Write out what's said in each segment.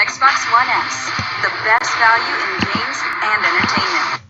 Xbox One S, the best value in games and entertainment.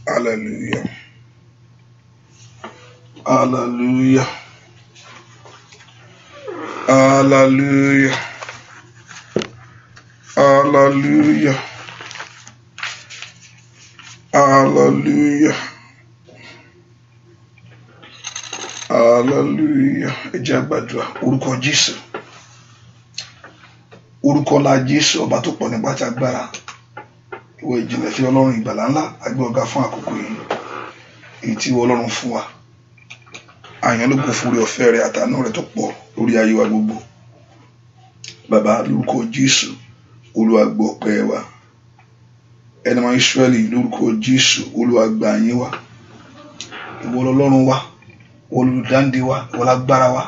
Hallelujah. Hallelujah. Hallelujah. Hallelujah. Hallelujah. Hallelujah. Ẹ jẹ́ a gbàdúrà orúkọ Jésù. Orúkọ la Jésù ọba tó pọ̀ nípa tí agbára. Ìwọ ìjìnlẹ̀ fi Ọlọ́run ìgbàlà ńlá agbé ọ̀gá fún àkókò yìí. Èyí tí Ọlọ́run fún wa. Àyàn ló kún fún orí ọ̀fẹ́ rẹ̀ àtàánú rẹ̀ tó pọ̀ lórí ayé wa gbogbo. Bàbá lórúkọ Jésù Olúwa gbọ́ ọpẹ́ wa. Ẹni máa Ísírẹ́lì lórúkọ Jésù Olúwa gbà yín wa. Ìwọ l'Ọlọ́run wa, olùdáǹdè wa, ìwọ lágbára wa.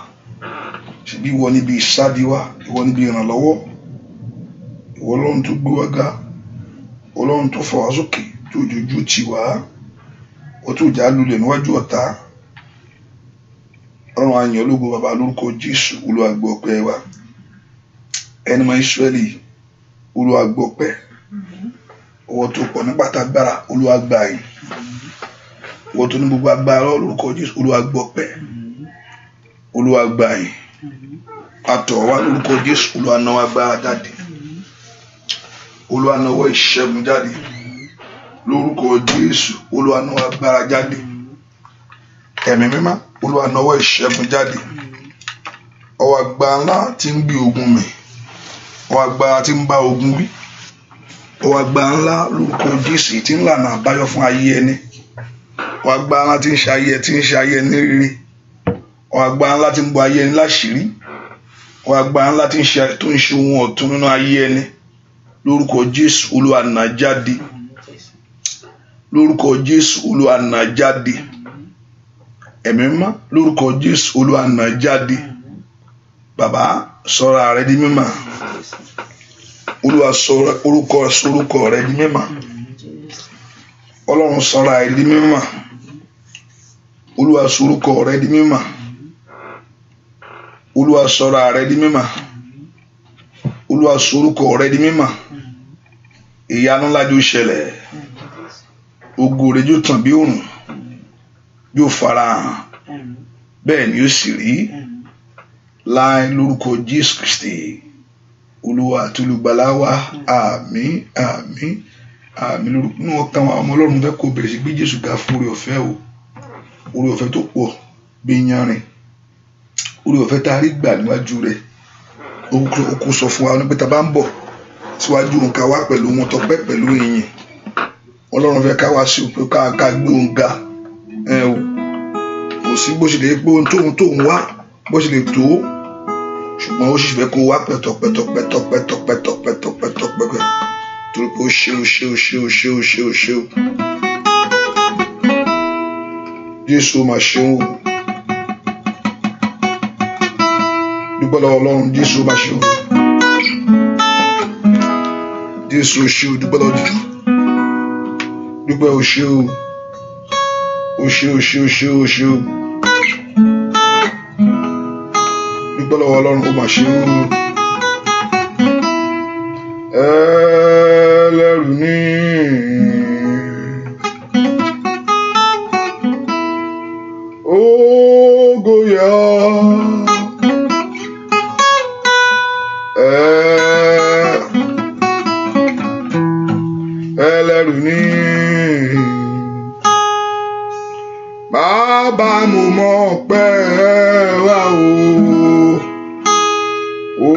Ṣebí ìwọ níbi ìsádi wa, ìwọ níbi ìrànlọ́wọ́. Ìwọ Ọlọ́run tó gbé wa ga, Ọlọ́run tó fà wá sókè, tó jójú tì wá, ó tó jà lulẹ̀ níwájú ọ̀tá. Ọlọ́run àyàn ológo bàbá lórúkọ Jésù Olúwa gbọ́ ọpẹ́ wa. Ẹni máa Ísírẹ́lì Olúwa gbọ́ ọpẹ́. Ọwọ́ tó pọ̀ nípa tágbára Olúwa gbà yín. Ọwọ́ tó ní gbogbo agbára lórúkọ Jésù Olúwa gbọ́ ọpẹ́. Olúwa gbà yín. Àtọ̀ wá lórúkọ Jésù Olúwa náwó agbára jáde. Olúwa náwó ìṣẹ́gun jáde. Lórúkọ Jésù Olúwa náwó agbára jáde. Ẹ̀mí mímọ́ Olúwa náwó ìṣẹ́gun jáde. Ọwọ́ agbára ńlá tí ń gbé ogun mì. Ọwọ́ agbára tí ń bá ogun wí. Ọwọ́ agbára ńlá lórúkọ Jésù tí ń lànà àbáyọ fún ayé ẹni. Ọwọ́ agbára ńlá tí ń ṣe ayé ẹni rere. Ọwọ́ agbára ńlá tí ń bọ ayé ẹni láṣìírí. Ọwọ́ agbára ńlá tí ń ṣe ohun ọ̀tun nínú ayé ẹni. Lórúkọ Jésù Olúwa nà jáde. Lórúkọ Jésù Olúwa nà jáde. Ẹ̀mí mímọ́ lórúkọ Jésù Olúwa nà jáde. Bàbá sọ̀rọ̀ ààrẹ di mímọ́. Olúwa sọ̀rọ̀ orúkọ rẹ di mímọ́. Ọlọ́run sọ̀rọ̀ ààrẹ di mímọ́. Olúwa sọ̀rọ̀ orúkọ rẹ di mímọ́. Olúwa sọ̀rọ̀ ààrẹ di mímọ́. Olúwa sọ̀rọ̀ orúkọ rẹ di mímọ́. Ìyanu ńlá yóò ṣẹlẹ̀. Ògo rẹ yóò tàn bí òrùn. Yóò farahàn. bẹ́ẹ̀ ni ó sì rí láì lórúkọ Jésù Kristi Olúwa àti Olùgbàlà wa. Àmín àmín àmín. lórúkọ náà ọkàn àwọn ọmọ Ọlọ́run fẹ́ kó bẹ̀rẹ̀ sí gbé Jésù ga fún oore ọ̀fẹ́ o, oore ọ̀fẹ́ tó pọ̀ bí yanrìn, oore ọ̀fẹ́ tá a rí gbà níwájú rẹ̀. Ó kò sọ fún wa pé tá a bá ń bọ̀ síwájú òun ká wá pẹ̀lú wọn tọpẹ́ pẹ̀lú ìyìn. Ọlọ́run fẹ́ ká wá sí òpin ká gbé òun ga. Kò sí bó ṣe lè pé ohun tóun wá bó ṣe lè tó, ṣùgbọ́n ó sì fẹ́ kó wá pẹ̀tọ̀pẹ̀tọ̀pẹ̀tọ̀pẹ̀tọ̀pẹ̀tọ̀pẹ̀tọ̀pẹ̀ torí pé ó ṣe o. Jésù máa ṣeun o. Dúpẹ́ lọ́wọ́ Ọlọ́run. Jésù máa ṣeun. Jésù o ṣe o. Dúpẹ́ lọ́wọ́ Jésù. Dúpẹ́ o ṣe o. O ṣe. Dúpẹ́ lọ́wọ́ Ọlọ́run. Ó máa ṣe o. Ẹlẹ́rù ni ògo yẹ ọ́. Ẹlẹ́rù ni bàbá mo mọ̀ pé wá o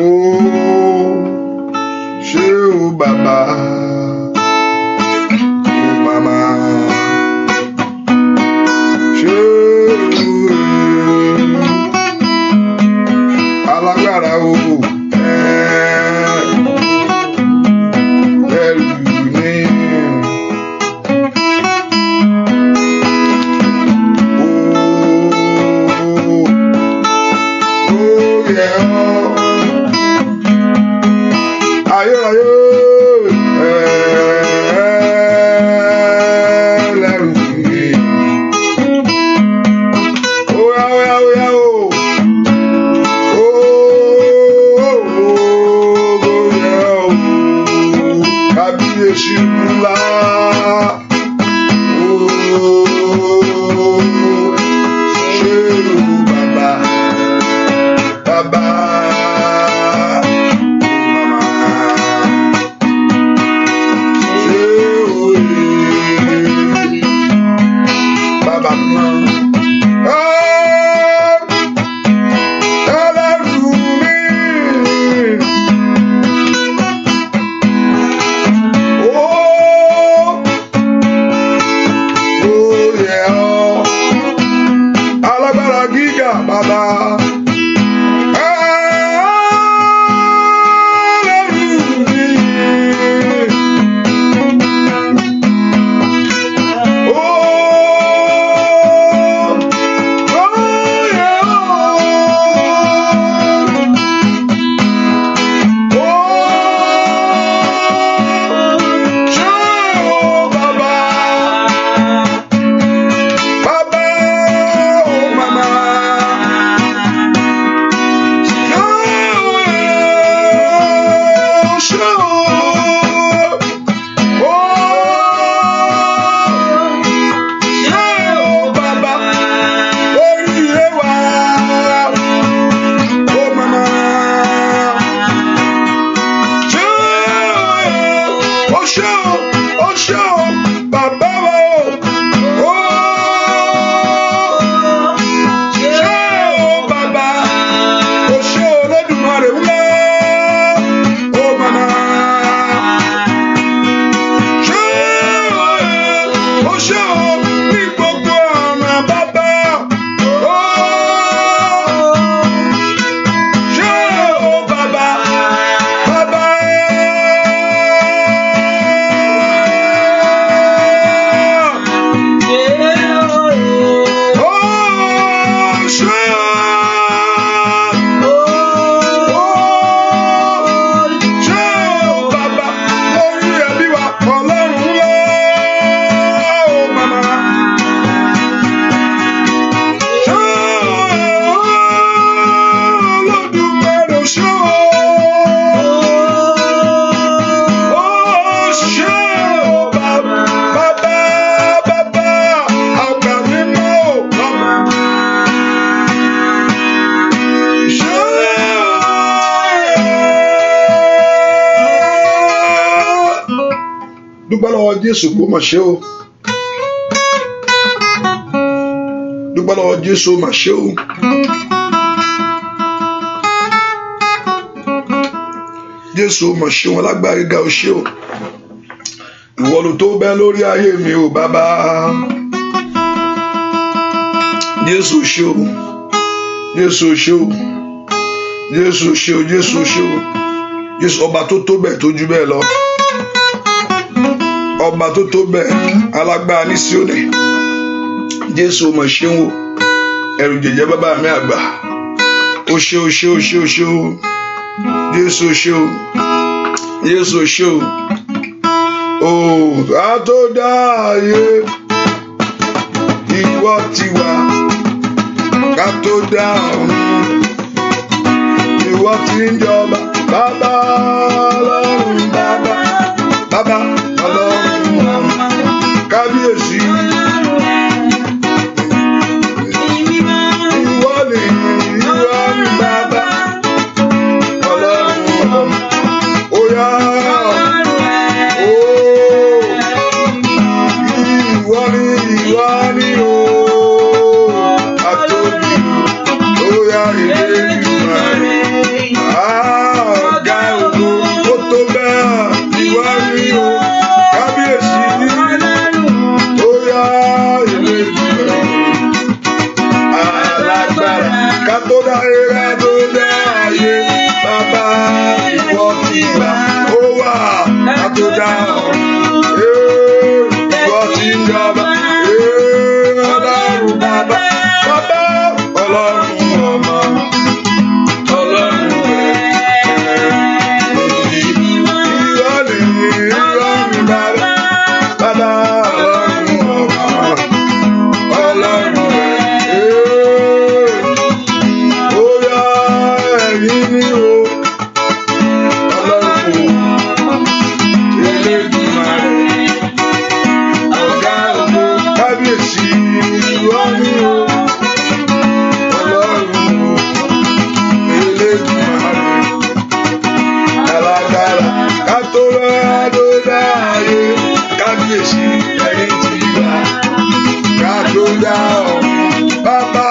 ṣé o bàbá o màmá ṣé o alágbára o. dúpẹ́ lọ́wọ́ Jésù kó mà ṣe o. Dúpẹ́ lọ́wọ́ Jésù mà ṣe o. Jésù mà ṣe wọn lágbára ga o ṣe o. Ìwọ ló tó bẹ́ lórí ayé mi o bàbá. Jésù ṣe o. Jésù ṣe o. Jésù ṣe o. Jésù ṣe o. Jésù ọba tó tó bẹ́ẹ̀ tó jù bẹ́ẹ̀ lọ. Ọba tó tó bẹ́ẹ̀ alágbára ní Síónì. Jésù mà ṣe o. Ẹ̀rù jẹ̀jẹ̀ bàbá mi àgbà. O ṣe o ṣe o ṣe o ṣe o. Jésù ṣe o. Jésù ṣe o. Oh, a tó dá ayé ìwọ ti wà, ká tó dá ọ̀run ìwọ ti ń jọba, bàbá ọlọ́run bàbá, bàbá ọlọ́run ọmọ, kábíyèsí. Ìwọ ni bàbá ọlọ́run ọmọ, ó yá. Ìwọ ni o, àtòbí ó yá Elédùmarè, ọ̀gá ògo ó tó bẹ́ẹ̀. Ìwọ ni o, kábíyèsí ó yá Elédùmarè, alágbára ká tó dá eré tó dá ayé, bàbá ìwọ ti wà, ó wà ká tó dá ọ̀run. Ọlọ́run bàbá, bàbá ọlọ́run ọmọ, ọlọ́run ìrọ̀lẹ́ bàbá, bàbá ọlọ́run ọmọ, ọlọ́run ó yá ẹ̀yìn ní o, ọlọ́run Elédùmarè. Kábíyèsí ìwọ ni o, ọlọ́run Elédùmarè, alágbára ká tó dá ayé, kábíyèsí ẹ̀yin ti wà, ká tó dá ọ̀run, bàbá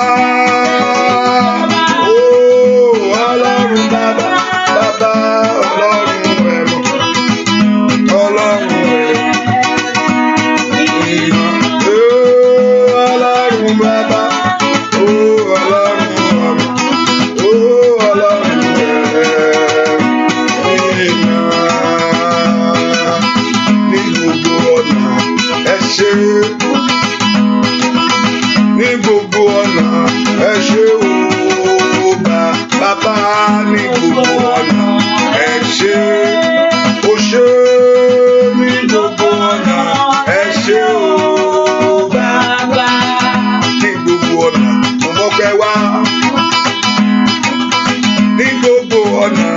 ọlọ́run bàbá, bàbá ọlọ́run ẹ̀mọ́, ọlọ́run bàbá, ọlọ́run ọmọ, ọlọ́run ní gbogbo ọ̀nà ẹ ṣé, ní gbogbo ọ̀nà ẹ ṣé o bàbá, ní gbogbo ọ̀nà ẹ ṣé, o ṣé ní gbogbo ọ̀nà ẹ ṣé o. Ní gbogbo ọ̀nà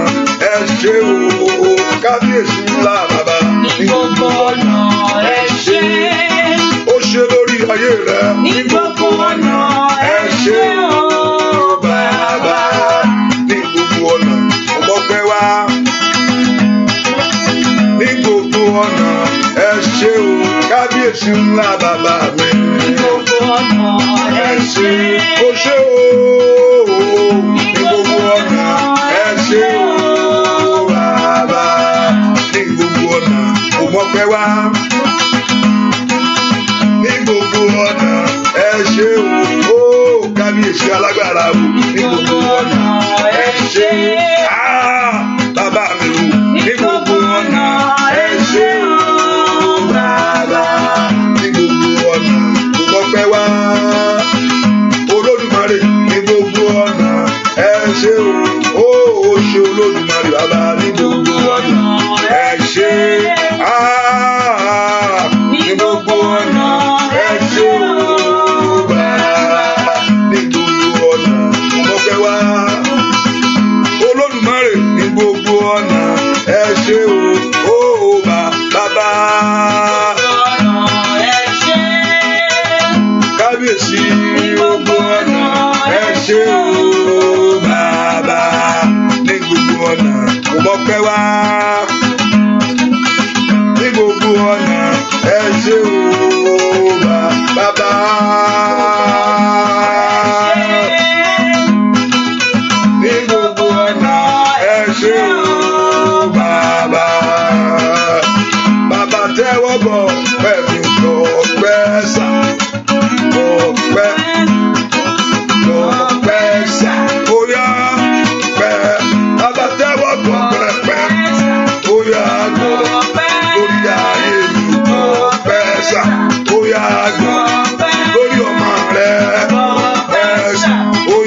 ẹ ṣé o, kábíyèsí ńlá bàbá. Ní gbogbo ọ̀nà ẹ ṣé, ó ṣe lórí ayé rẹ. Ní gbogbo ọ̀nà ẹ ṣé o bàbá. Ní gbogbo ọ̀nà ọmọ pẹ́ wá. Ní gbogbo ọ̀nà ẹ ṣé o, kábíyèsí ńlá bàbá mi. Ní gbogbo ọ̀nà ẹ ṣé, ó ṣé o. Ní gbogbo ọ̀nà ẹ ṣé o bàbá. Ní gbogbo ọ̀nà ọmọ pẹ́ wá. Ní gbogbo ọ̀nà ẹ ṣé o, kábíyèsí alágbára o. Ní gbogbo ọ̀nà ẹ ṣé, bàbá mi o. Ní gbogbo ọ̀nà ẹ ṣé o bàbá. Ní gbogbo ọ̀nà ọmọ pẹ́ wá. Olódùmarè ní gbogbo ọ̀nà ẹ ṣé o, ó ṣe Olódùmarè bàbá. Ní gbogbo ọ̀nà ẹ ṣé, ní gbogbo ọ̀nà ẹ ṣé o bàbá. Ní gbogbo ọ̀nà ọmọ pẹ́ wá. Olódùmarè ní gbogbo ọ̀nà ẹ ṣé o bàbá. Kábíyèsí ní gbogbo ọ̀nà ẹ ṣé o bàbá.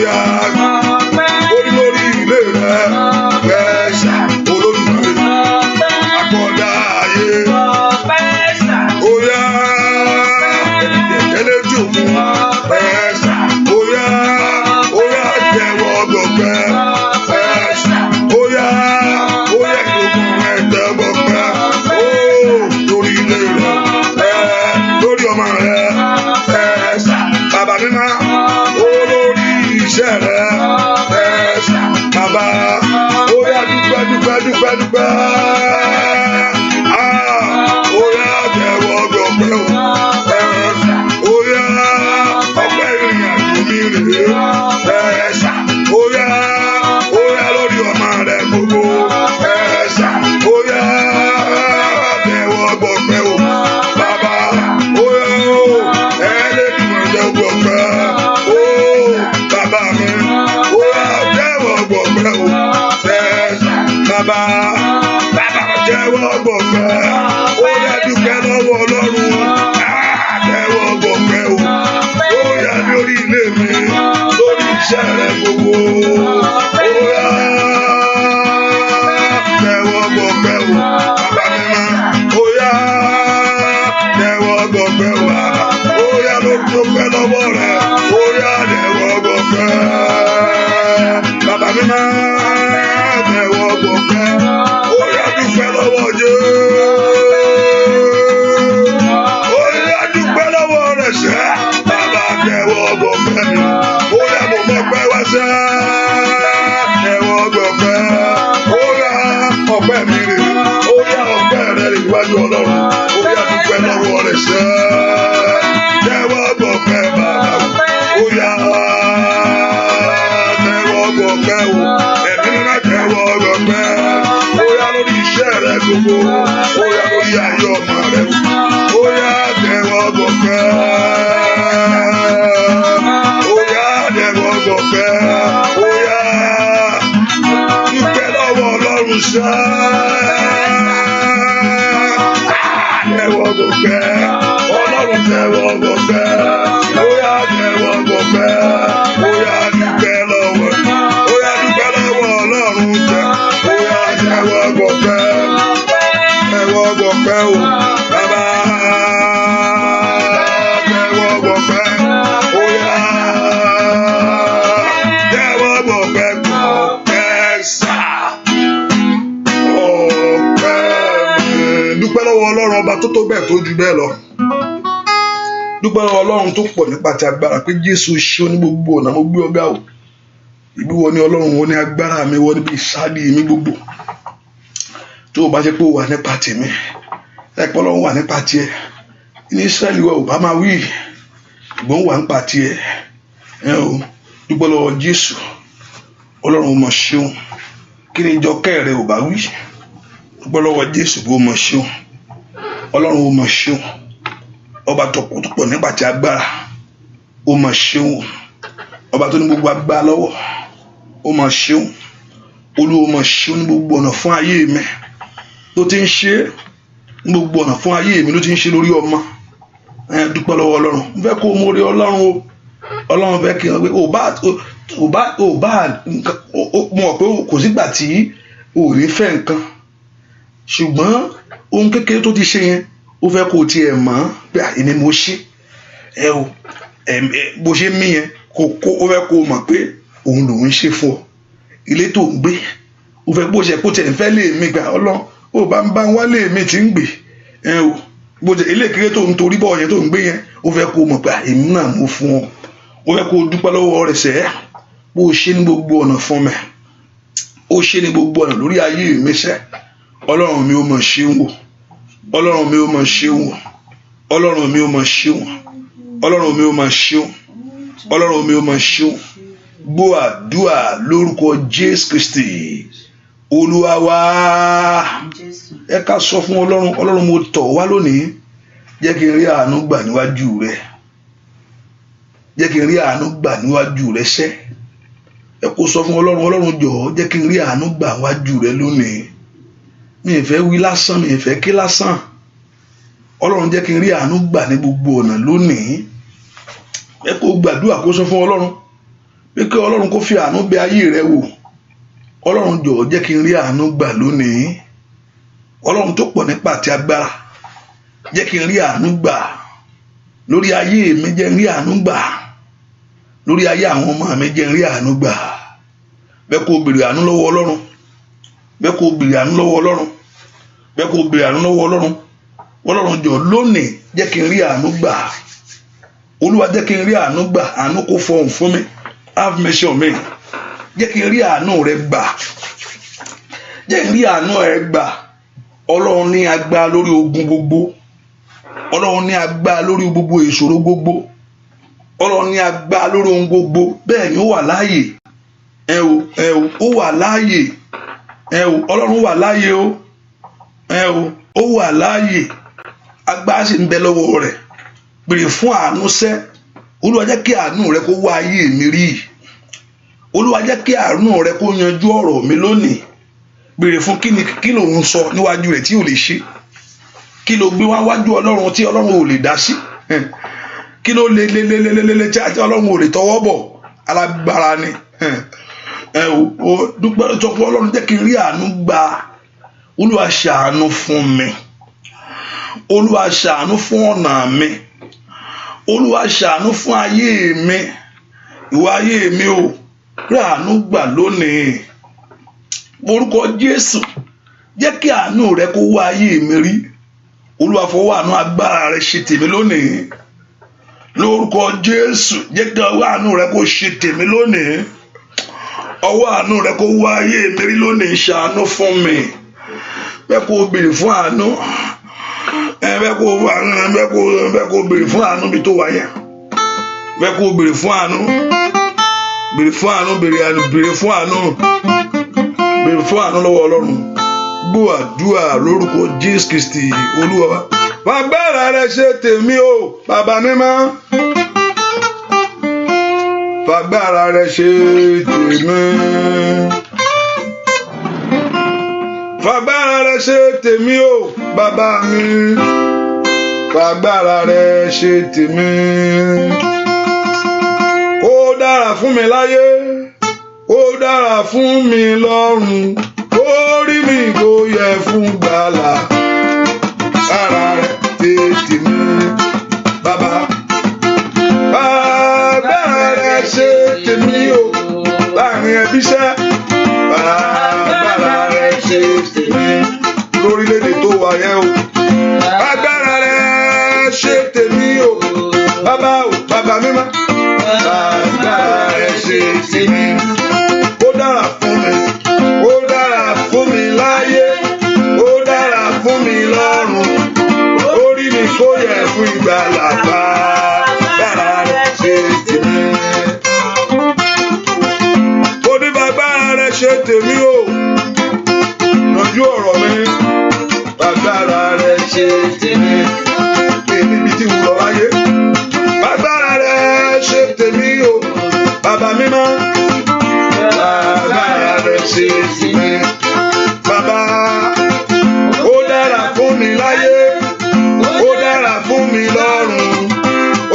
Oya orí lórí ilé rẹ ẹ̀ṣà Olódùmarè akọ́dá ayé. Oya ẹlẹ́jù mú ẹ̀ṣà. Oya jẹ́wọ́ gbọ̀gbẹ́ ẹ̀ṣà. Oya ìlógún ẹ̀tẹ́ gbọ̀gbẹ́. Lórí ilé rẹ lórí ọmọ rẹ ẹ̀ṣà. Bàbá mímọ́ olórí iṣẹ́ rẹ ẹ̀ṣà. Bàbá oya dúpẹ́. Oya jẹ́wọ́ gbọ̀gbẹ́ o ẹ̀ṣà. Oya ọpẹ́ ìrìn àjò mi rèé ẹ̀ṣà. Oya lórí ọmọ rẹ gbogbo ẹ̀ṣà. Oya jẹ́wọ́ gbọ̀gbẹ́ o bàbá. Oya ẹlẹ́dùnmọ̀ jẹ́ gbọ̀gbẹ́ o bàbá mi. Oya jẹ́wọ́ gbọ̀gbẹ́ o ẹ̀ṣà. Bàbá jẹ́wọ́ gbọ̀gbẹ́. Oya dúpẹ́ lọ́wọ́ Ọlọ́run. Jẹ́wọ́ gbọ̀gbẹ́ o. Oya lórí ilé mi lórí iṣẹ́ rẹ gbogbo. Oya jẹ́wọ́ gbọ̀gbẹ́ o bàbá mímọ́. Oya jẹ́wọ́ gbọ̀gbẹ́ o bàbá. Oya ló dúpẹ́ lọ́wọ́ rẹ. Oya jẹ́wọ́ gbọ̀gbẹ́ bàbá mímọ́. Jẹ́wọ́ gbọ̀gbẹ́. Oya dúpẹ́ lọ́wọ́ Jésù. Oya dúpẹ́ lọ́wọ́ rẹ̀ sẹ́. Bàbá jẹ́wọ́ gbọ̀gbẹ́ mi. Oya mo mọ̀ pé wá sẹ́. Jẹ́wọ́ gbọ̀gbẹ́. Oya ọpẹ́ mi rè. Oya ọpẹ́ rẹ̀ rè wájú Ọlọ́run. Oya dúpẹ́ lọ́wọ́ rẹ̀ sẹ́. Jẹ́wọ́ gbọ̀gbẹ́ bàbá. Oya jẹ́wọ́ gbọ̀gbẹ́ o. Ẹ̀mí mímọ́ jẹ́wọ́ gbọ̀gbẹ́. Oya lórí iṣẹ́ rẹ gbogbo. Oya lórí ayé ọmọ rẹ. Oya jẹ́wọ́ gbọ̀gbẹ́. Oya jẹ́wọ́ gbọ̀gbẹ́. Oya dúpẹ́ lọ́wọ́ Ọlọ́run sá. Jẹ́wọ́ gbọ̀gbẹ́. Ọlọ́run jẹ́wọ́ gbọ̀gbẹ́. Oya jẹ́wọ́ gbọ̀gbẹ́. Oya dúpẹ́ lọ́wọ́. Oya dúpẹ́ lọ́wọ́ Ọlọ́run jẹ́. Oya jẹ́wọ́ gbọ̀gbẹ́. Jẹ́wọ́ gbọ̀gbẹ́ o bàbá. Jẹ́wọ́ gbọ̀gbẹ́. Oya jẹ́wọ́ gbọ̀gbẹ́ ẹ̀ṣà. Dúpẹ́ lọ́wọ́ Ọlọ́run ọba tó bẹ́ẹ̀ tó ju bẹ́ẹ̀ lọ. Dúpẹ́ lọ́wọ́ Ọlọ́run tó pọ̀ nípa ti agbára pé Jésù ṣe ní gbogbo ọ̀nà mo gbé ọgá o. Ìbí wọ ni Ọlọ́run wọ ní agbára mi wọ níbi ìsáàdì mi gbogbo. Tó o bá ṣe pé o wà nípa tèmi ẹ̀pọ̀ Ọlọ́run wà nípa tiẹ̀. Ní Ísírẹ́lì wa ò bá máa wí ìgbọ́n wà nípa tiẹ̀. Dúpẹ́ lọ́wọ́ Jésù. Ọlọ́run mọ̀ ṣeun. Kí ni ìjọ kẹ́rẹ̀ ò bá wí? Dúpẹ́ lọ́wọ́ Jésù bó mọ̀ ṣeun. Ọlọ́run ó mọ̀ ṣeun. Ọba tó pọ̀ nípa ti agbára ó mọ̀ ṣeun. Ọba tó ní gbogbo agbára lọ́wọ́ ó mọ̀ ṣeun. Olúwa mọ̀ ṣeun ní gbogbo ọ̀nà fún ayé mi ló ti ń ṣe ní gbogbo ọ̀nà fún ayé mi ló ti ń ṣe lórí ọmọ. Dúpẹ́ lọ́wọ́ Ọlọ́run. Mo fẹ́ kó o mórí Ọlọ́run o. Ọlọ́run fẹ́ kí n pé mọ̀ pé kò sígbà tí o ò ní fẹ́ nǹkan ṣùgbọ́n ohun kékeré tó ti ṣe yẹn ó fẹ́ kó o tiẹ̀ mọ̀ pé èmi mo ṣe bó ṣe mí yẹn ó fẹ́ kó o mọ̀ pé òun lòun ṣe fún ọ. Ilé tó ń gbé ó fẹ́ bó ṣe kó tiẹ̀ ń fẹ́ lé mi gbà Ọlọ́run ó bá ń bá wá lé mi tí ń gbé bó ṣe ilé kékeré tó ń torí bọ̀ yẹn tó ń gbé yẹn ó fẹ́ kó o mọ̀ pé èmi náà mo fún ọ. Ó fẹ́ kó o dúpẹ́ lọ́wọ́ rẹ̀ sẹ́ bó o ṣe ní gbogbo ọ̀nà fún mi ó ṣe ní gbogbo ọ̀nà lórí ayé mi sẹ́. Ọlọ́run mi ó mọ̀ ṣeun o. Ọlọ́run mi ó mọ̀ ṣeun o. Ọlọ́run mi ó mọ̀ ṣeun. Ọlọ́run mi ó mọ̀ ṣeun. Ọlọ́run mi ó mọ̀ ṣeun. Gbọ́ àdúrà lórúkọ Jésù Kristi Olúwa wa. Ẹ ká sọ fún Ọlọ́run. Ọlọ́run mo tọ̀ wá lónìí jẹ́ kí n rí àánú gbà níwájú rẹ. Jẹ́ kí n rí àánú gbà níwájú rẹ sẹ́. Ẹ kó sọ fún Ọlọ́run. Ọlọ́run jọ̀ọ́ jẹ́ kí n rí àánú gbà níwájú rẹ lónìí. Mi ì fẹ́ wí lásán, mi ì fẹ́ ké lásán. Ọlọ́run jẹ́ kí n rí àánú gbà ní gbogbo ọ̀nà lónìí. Ẹ kó gbàdúrà kó sọ fún Ọlọ́run pé kí Ọlọ́run kó fi àánú bẹ̀ ayé rẹ wò. Ọlọ́run jọ̀ọ́ jẹ́ kí n rí àánú gbà lónìí. Ọlọ́run tó pọ̀ nípa àti agbára, jẹ́ kí n rí àánú gbà lórí ayé mi, jẹ́ n rí àánú gbà lórí ayé àwọn ọmọ mi, jẹ́ n rí àánú gbà. Bẹ́ẹ̀ kó béèrè àánú lọ́wọ́ Ọlọ́run, bẹ́ẹ̀ kó béèrè àánú lọ́wọ́ Ọlọ́run, bẹ́ẹ̀ kó béèrè àánú lọ́wọ́ Ọlọ́run. Ọlọ́run jọ̀ọ́ lónìí jẹ́ kí n rí àánú gbà. Olúwa jẹ́ kí n rí àánú gbà. Àánú kó fọhùn fún mi. Have mercy on me. Jẹ́ kí n rí àánú rẹ gbà. Jẹ́ kí n rí àánú rẹ gbà. Ọlọ́run ní agbára lórí ogun gbogbo. Ọlọ́run ní agbára lórí gbogbo ìṣòro gbogbo. Ọlọ́run ní agbára lórí ohun gbogbo. Bẹ́ẹ̀ ni ó wà láàyè. Ó wà láàyè. Ọlọ́run wà láàyè o. Ó wà láàyè. Agbára sì ń bẹ lọ́wọ́ rẹ̀. Béèrè fún àánú sẹ́. Olúwa jẹ́ kí àánú rẹ kó wá ayé mi rí. Olúwa jẹ́ kí àánú rẹ kó yanjú ọ̀rọ̀ mi lónìí. Béèrè fún kí ló ń sọ níwájú rẹ̀ tí ò lè ṣe. Kí ló gbé wá wájú Ọlọ́run tí Ọlọ́run ò lè dá sí. Kí ló lé tí Ọlọ́run ò lè tọwọ́ bọ̀. Alágbára ni. Dúpẹ́ tó fún Ọlọ́run jẹ́ kí n rí àánú gbà. Olúwa ṣàánú fún mi. Olúwa ṣàánú fún ọ̀nà mi. Olúwa ṣàánú fún ayé mi. Ìwà ayé mi ò rí àánú gbà lónìí. Orúkọ Jésù, jẹ́ kí àánú rẹ kó wá ayé mi rí. Olúwa fọwọ́ àánú agbára rẹ ṣe tèmi lónìí. Lórúkọ Jésù, jẹ́ kí ọwọ́ àánú rẹ kó ṣe tèmi lónìí. Ọwọ́ àánú rẹ kó wá ayé mi rí lónìí. Ṣàánú fún mi. Bẹ́ẹ̀ kó béèrè fún àánú. Bẹ́ẹ̀ kó béèrè fún àánú bí tó wà yẹn. Bẹ́ẹ̀ kó béèrè fún àánú. Béèrè fún àánú, béèrè fún àánú. Béèrè fún àánú lọ́wọ́ Ọlọ́run. Gbọ́ àdúrà lórúkọ Jésù Kristi Olúwa wa. Fagbára rẹ ṣe tèmi o, Bàbá mímọ́. Fagbára rẹ ṣe tèmi. Fagbára rẹ ṣe tèmi o, Bàbá mi. Fagbára rẹ ṣe tèmi. Ó dára fún mi láyé, ó dára fún mi lọ́run. Orí mi kò yẹ fún gbàlà. Ara rẹ tètè mi, Bàbá. Fagbára rẹ ṣe tèmi o, láàrin ẹbí iṣẹ́. Fagbára rẹ ṣe tèmi. Lórílẹ̀-èdè tó wà yẹn o. Fagbára rẹ ṣe tèmi o, Bàbá o, Bàbá mímọ́. Fagbára rẹ ṣe tèmi. Ó dára fún mi, ó dára fún mi láyé, ó dára fún mi lọ́run. Orí mi kò yẹ fún ìgbàlà. Fagbára rẹ ṣe tèmi. Ó ní fagbára rẹ ṣe tèmi o. Yanjú ọ̀rọ̀ mi. Fagbára rẹ ṣe tèmi. Èmi bí tí mo lọ wáyé. Fagbára rẹ ṣe tèmi o, Bàbá mímọ́. Fagbára rẹ ṣe tèmi. Bàbá, ó dára fún mi láyé, ó dára fún mi lọ́run.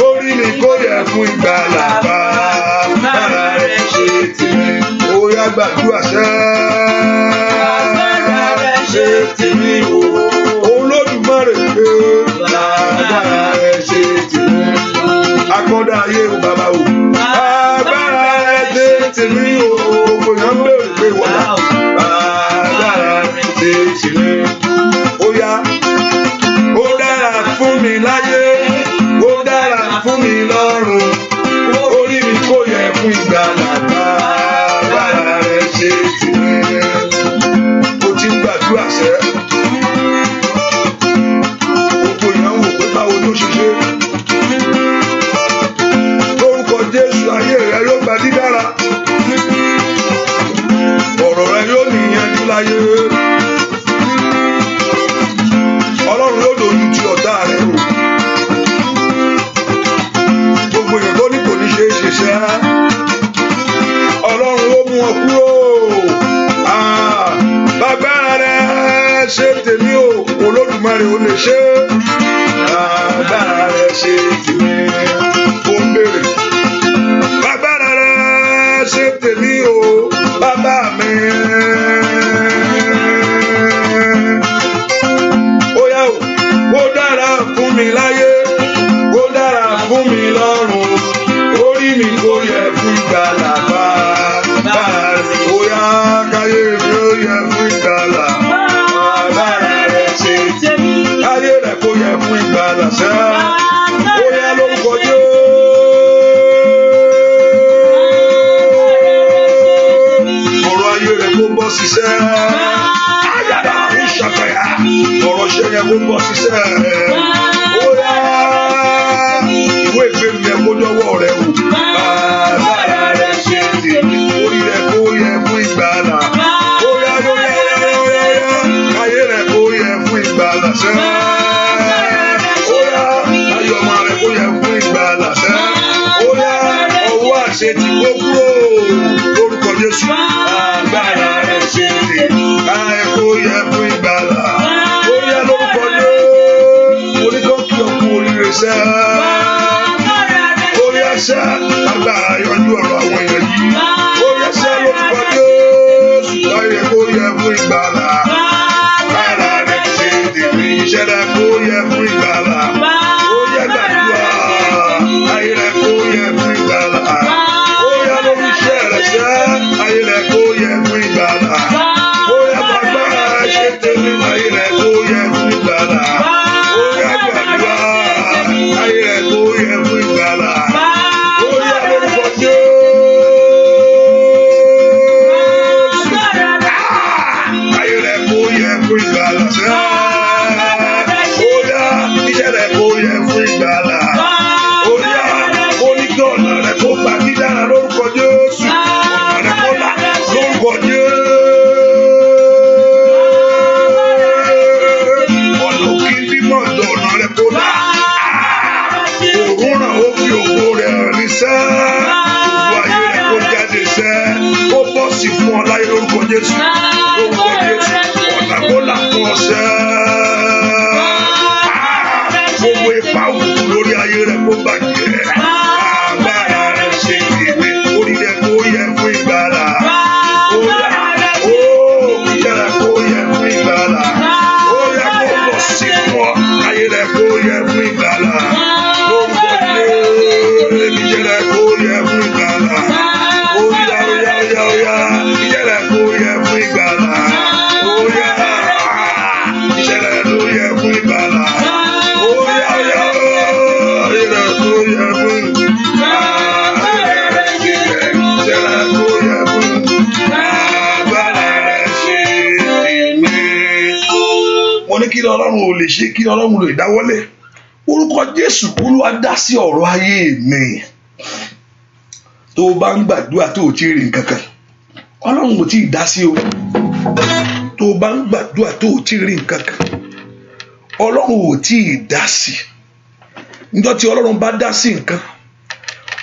Orí mi kò yẹ fún ìgbàlà. Fagbára rẹ ṣe tèmi. Ó yá gbàdúrà sẹ́. Fagbára rẹ ṣe tèmi o. Olódùmarè pé fagbára rẹ ṣe tèmi. Agbọ́dọ̀ ayé o, Bàbá o. Fagbára rẹ ṣe tèmi o. Gbogbo yẹn ń bèrè pé wọ́n yá. Fagbára rẹ ṣe tèmi. Ó yá. Ó dára fún mi láyé, ó dára fún mi lọ́run. Orí mi kò yẹ fún ìgbàlà. Fagbára rẹ ṣe tèmi. Mo ti ń gbàdúrà sẹ́. Gbogbo èèyàn wò pé báwo ló ṣe ṣe. Lórúkọ Jésù, ayé rẹ yóò gba dídára. Ọ̀rọ̀ rẹ yóò níyanjú láyé. Ọlọ́run yóò dojú ti ọ̀tá rẹ o. Gbogbo èèyàn tó ní kò ní ṣe é ṣe ṣẹ́. Ọlọ́run ó mú ọ kúrò. Fagbára rẹ ṣe tèmi o, Olódùmarè ò lè ṣe. Fagbára rẹ ṣe tèmi. Ó ń bèrè. Fagbára rẹ tèmi o bàbá mi. Ó yá o, ó dára fún mi láyé, ó dára fún mi lọ́run, orí mi kò yẹ fún ìgbàlà bàbá mi. Ó yá káyé mi ó yẹ fún ìgbàlà bàbá rẹ̀ ṣe tèmi. Káyé rẹ̀ kò yẹ fún ìgbàlà sẹ́. Ó yá lórúkọ Jésù. Ọ̀rọ̀ ayé rẹ̀ kò bọ́ ṣiṣẹ́. Ayára ń ṣàkàyà. Ọ̀rọ̀ ṣẹ́ yẹn kò bọ́ ṣiṣẹ́. Ó yá ìwé ìgbéru yẹn kó dọ́wọ́ rẹ̀ wò. Bàbá rẹ̀ ṣe tèmi. Orí rẹ̀ kò yẹ fún ìgbàlà. Ó yá káyé rẹ̀ kò yẹ fún ìgbàlà sẹ́. Ó yá ayọ̀ ọmọ rẹ̀ kò yẹ fún ìgbàlà sẹ́. Ó yá ọwọ́ àṣẹ ti kó kúrò lórúkọ Jésù. Agbára rẹ̀ ṣe tèmi. Káyé kò yẹ fún ìgbàlà. Ó yá lórúkọ Jésù. Oníkọ́kí ọkùn oríire sẹ́. Ó yá sẹ́ agbára yọjú ọ̀rọ̀ àwọn èèyàn yìí. Ó yá sẹ́ lórúkọ Jésù. Káyé kò yẹ fún ìgbàlà. Agbára rẹ̀ ṣe tèmi. Iṣẹ́ rẹ̀ kò yẹ fún ìgbàlà. Ó yá gbàdúrà. Ayé rẹ̀ kò yẹ fún ìgbàlà. Ó yá lórí iṣẹ́ rẹ̀ sẹ́. Ayé rẹ̀ kò yẹ fún ìgbàlà. Ó yá agbára rẹ̀ ṣe tèmi. Ayé rẹ̀ kò yẹ fún ìgbàlà. Ó yá gbàdúrà. Ayé rẹ̀ kò yẹ fún ìgbàlà. Ó yá lórúkọ Jésù. Ayé rẹ̀ kò yẹ fún ìgbàlà sẹ́. Ó yá iṣẹ́ rẹ̀ kò yẹ fún ìgbàlà. Ó yá oníkẹ́ ọ̀nà rẹ̀ kó gbà dídára lórúkọ Jésù. Ọ̀nà rẹ̀ kó là lórúkọ Jésù. Ọ̀nà òkè bímọ ọ̀nà rẹ̀ kó là. Òòrùn ràn ó fi ògo rẹ̀ rí sẹ́. Ògo ayé rẹ̀ kó jáde sẹ́. Ó bọ́ sí fún ọ láyé lórúkọ Jésù. Lórúkọ Jésù. Ọ̀nà kó là fún ọ sẹ́. Gbogbo ipa òkùnkùn lórí ayé rẹ̀ kó bàjẹ́. Agbára rẹ̀ ṣe tèmi. Orí rẹ̀ kó yẹ fún ìgbàlà. Ó yá iṣẹ́ rẹ̀ kó yẹ fún ìgbàlà. Ó yá kó bọ̀ sí fún ọ. Ayé rẹ̀ kó yẹ fún ìgbàlà. Lórúkọ Jésù. Iṣẹ́ rẹ̀ kó yẹ fún ìgbàlà. Ó yá iṣẹ́ rẹ̀ kó yẹ fún ìgbàlà. Ó yá iṣẹ́ rẹ̀ ló yẹ fún ìgbàlà. Ó yá ayé rẹ̀ kó yẹ fún ìgbàlà. Iṣẹ́ rẹ̀ kó yẹ fún agbára rẹ̀ ṣe tèmi. Mo ní kí Ọlọ́run ò lè ṣe, kí Ọlọ́run lè dáwọ́lé. Orúkọ Jésù Olúwa dá sí ọ̀rọ̀ ayé mi. Tó o bá ń gbàdúrà tó o ti rí nǹkan kan, Ọlọ́run ò tí ì dá sí o. Tó o bá ń gbàdúrà tó o ti rí nǹkan kan, Ọlọ́run ò tí ì dá sí. Níjọ́ tí Ọlọ́run bá dá sí nǹkan,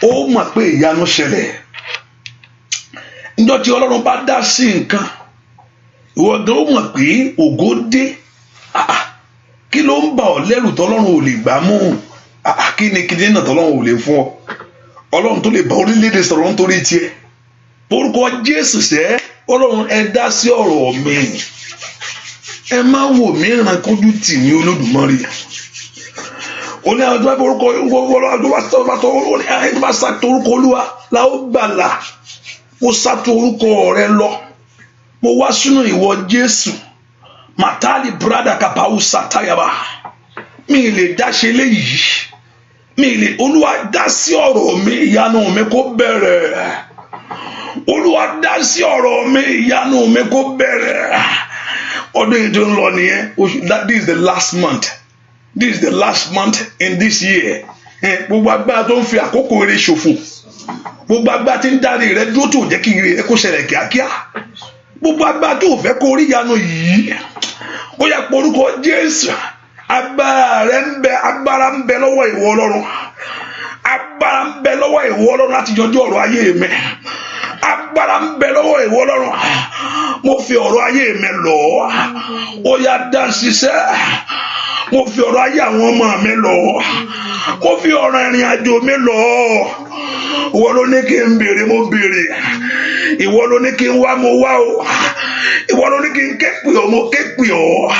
ó mọ̀ pé ìyanu ṣẹlẹ̀. Níjọ́ tí Ọlọ́run bá dá sí nǹkan, ìwọ gan ó mọ̀ pé ògo dé. Kí ló ń bà ọ́ lẹ́rù tọ́lọ́run ò lè gbà mú? Kí ni kíni náà tọ́lọ́run ò lè fún ọ? Ọlọ́run tó lè bá orílẹ̀-èdè sọ̀rọ̀ nítorí tiẹ̀. Orúkọ Jésù sẹ́, Ọlọ́run ẹ dá sí ọ̀rọ̀ mi. Ẹ má wò mí ràn kójú tì ní Olódùmarè. Ó ní àwọn tó bá fi orúkọ bá sàtò orúkọ Olúwa la ó gbàlà. Mo sàtò orúkọ rẹ lọ. Mo wá sínú ìwọ Jésù. Màtálì brada kàpáwù sàtáyàbá. Mi lè dá ṣe léyìí. Mi lè Olúwa dá sí ọ̀rọ̀ mi, ìyanu mi kó bẹ̀rẹ̀. Olúwa dá sí ọ̀rọ̀ mi, ìyanu mi kó bẹ̀rẹ̀. Ọdún yìí tó ń lọ nìyẹn. This is the last month. This is the last month in this year. Gbogbo agbára tó ń fi àkókò rẹ ṣòfò. Gbogbo agbára tí ń darí rẹ dúró tó jẹ́ kí ire kó ṣẹlẹ̀ kíákíá. Gbogbo agbára tó fẹ́ kó rí ìyanu yìí. Ó yẹ porúkọ Jésù. Agbára ń bẹ lọ́wọ́ ìwọ Ọlọ́run. Agbára ń bẹ lọ́wọ́ ìwọ Ọlọ́run láti yanjú ọ̀rọ̀ ayé mi. Agbára ń bẹ lọ́wọ́ ìwọ Ọlọ́run. Mo fi ọ̀rọ̀ ayé mi lọ̀ ọ́. Ó yá dá ṣiṣẹ́. Mo fi ọ̀rọ̀ ayé àwọn ọmọ mi lọ̀ ọ́. Mo fi ọ̀rọ̀ ìrìn àjò mi lọ̀ ọ́. Wọ́n ló ní kí n béèrè, mo béèrè. ìwọ ló ní kí n wá mo wá o, ìwọ ló ní kí n ké pè ọ́ mo ké pè ọ́.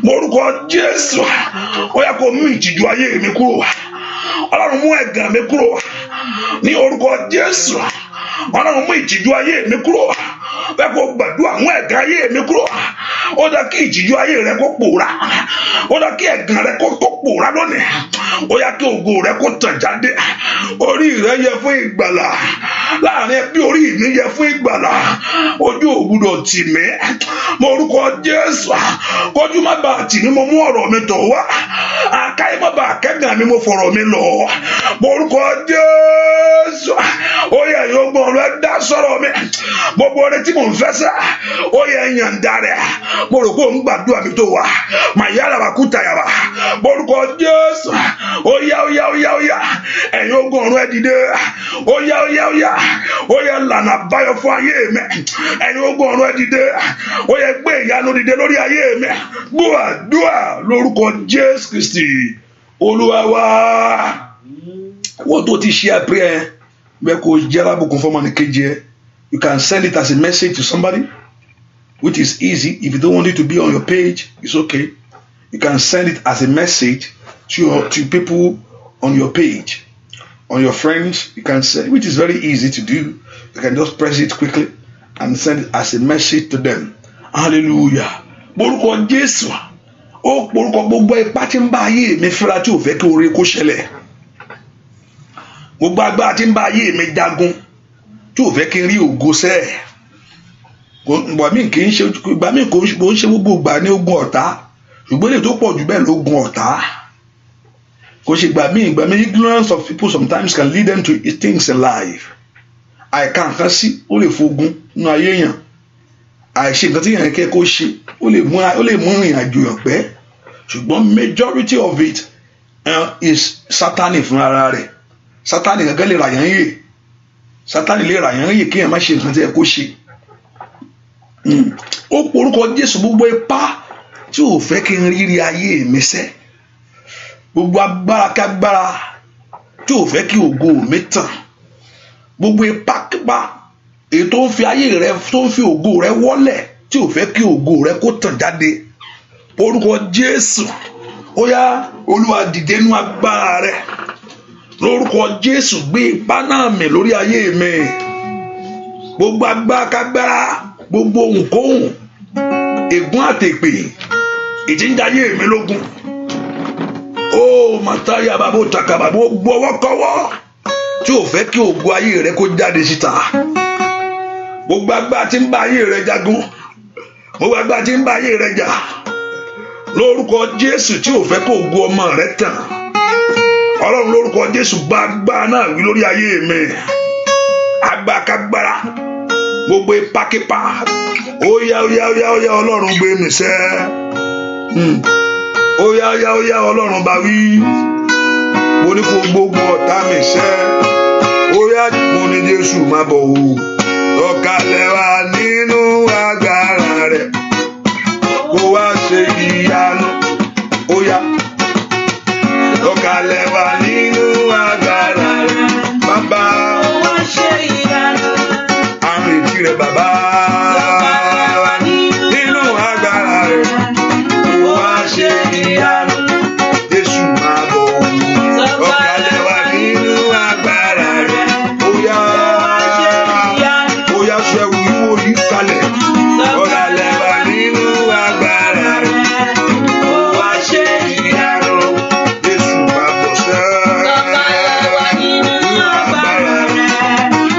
Morúkọ Jésù, ó yá kó mú ìtìjú ayé mi kúrò. Ọlọ́run mú ẹ̀gàn mi kúrò ní orúkọ Jésù. Ọlọ́run mú ìtìjú ayé mi kúrò. Bẹ́ẹ̀ kó gbàdúrà mú ẹ̀gàn ayé mi kúrò. Ó dá kí ìtìjú ayé rẹ kó pòórá. Ó dá kí ẹ̀gàn rẹ kó pòórá lónìí. Ó yá kí ògo rẹ kó tàn jáde. Orí rẹ yẹ fún ìgbàlà. Láàrin ẹbí orí mi yẹ fún ìgbàlà. Ojú ò gbọdọ̀ tì mí. Morúkọ Jésù, kójú má bàa tì mí, mo mú ọ̀rọ̀ mi tọ̀ wá. Àkáyé má bàa kẹ́gàn mi, mo fọ̀rọ̀ mi lọ. Morúkọ Jésù, ó yẹ ìyógun rẹ dá sọ̀rọ̀ mi. Gbogbo orin tí mò ń fẹ́ sá, ó yẹ yàǹda rẹ̀. Mo rò pé òun gbàdúrà mi tó wà. Mà yára bá kú tàyàbà. Morúkọ Jésù, ó yá ó yá ó yá ó yá. Ẹ̀yin ogun ọ̀run ẹ dìde. Ó yá ó yá ó yá. Ó yá lànà báyọ̀ fún ayé mi. Ẹ̀yin ogun ọ̀run ẹ dìde. Ó yá gbé ìyanu dìde lórí ayé mi. Gbọ́ àdúrà lórúkọ Jésù Kristi Olúwa wa. Wọ́n tó ti ṣe àpẹẹrẹ bẹ́ẹ̀ kò jẹ́ alábùkún fọ́mọ ní kejì ẹ. You can send it as a message to somebody, which is easy. If you don't want it to be on your page, it's okay. You can send it as a message to people on your page, on your friends. You can send, which is very easy to do. You can just press it quickly and send it as a message to them. Hallelujah. Borúkọ Jésù. Ó borúkọ gbogbo ipá tí ń bá ayé mi fira tí ò fẹ́ kí oore kó ṣẹlẹ̀. Gbogbo agbára tí ń bá ayé mi jagun tí ò fẹ́ kí n rí ògo sẹ́. Ìgbà míì kì í ṣe ìgbà míì kò ń ṣe gbogbo ìgbà ní ogun ọ̀tá. Ṣùgbọ́n èyí tó pọ̀ jù bẹ́ẹ̀ lógun ọ̀tá. Kò ṣe ìgbà míì ignorance of people sometimes can lead them to things in life. Àìka nǹkan sí ó lè fogun nínú ayé yàn. Àìṣe nǹkan tí yàn kẹ́ kó ṣe ó lè mú ìrìn àjò yàn pẹ́. Ṣùgbọ́n majority of it is Sátánì fún ara rẹ̀. Sátánì gẹ́gẹ́ lè ràyàn yè. Sátánì lè ràyàn yè kí yàn má ṣe nǹkan tí yẹ kó ṣe. Ó porúkọ Jésù gbogbo ipá tí ò fẹ́ kí n rírí ayé mi sẹ́. Gbogbo agbára kágbára tí ò fẹ́ kí ògo mi tàn. Gbogbo ipá kípa èyí tó ń fi ayé rẹ tó ń fi ògo rẹ wọ́lẹ̀ tí ò fẹ́ kí ògo rẹ kó tàn jáde. Orúkọ Jésù, ó yá Olúwa dìde nínú agbára rẹ. Lórúkọ Jésù gbé ipá náà mì lórí ayé mi. Gbogbo agbára kágbára, gbogbo ohunkóhun, ègún àtèpè, ìjíǹdayé mi lógun. Ó màtáyà bàbá òtàkàbà gbogbo ọwọ́kọ́wọ́ tí ò fẹ́ kí ògo ayé rẹ kó jáde síta. Gbogbo agbára tí ń bá ayé rẹ jagun, gbogbo agbára tí ń bá ayé rẹ jà. Lórúkọ Jésù tí ò fẹ́ kó ògo ọmọ rẹ tàn. Ọlọ́run lórúkọ Jésù bá agbára náà wí lórí ayé mi. Agbára kágbára, gbogbo ipákípá, ó yá ó yá ó yá ó yá Ọlọ́run gbé mi sẹ́. Ó yá ó yá ó yá Ọlọ́run bá wí. Mo ní kó gbogbo ọ̀tá mi sẹ́. Ó yá mo ní Jésù má bọ̀ o. Sọ̀kalẹ̀ wá nínú agbára rẹ̀. Kó wá ṣe ìyanu. Ó yá. Sọ̀kalẹ̀ wá nínú agbára rẹ̀. Bàbá. Kó wá ṣe ìyanu. Àrùn ìtì rẹ̀ bàbá. Sọ̀kalẹ̀ wá nínú agbára rẹ̀. Kó wá ṣe ìyanu. Jésù má bọ̀ o. Sọ̀kalẹ̀ wá nínú agbára rẹ̀. Ó yá. Ó yá sọ ẹrù yíwò yí kalẹ̀. Sọ̀kalẹ̀ wá nínú agbára rẹ̀. Kó wá ṣe ìyanu. Jésù má bọ̀ sẹ́. Sọ̀kalẹ̀ wá nínú agbára rẹ̀.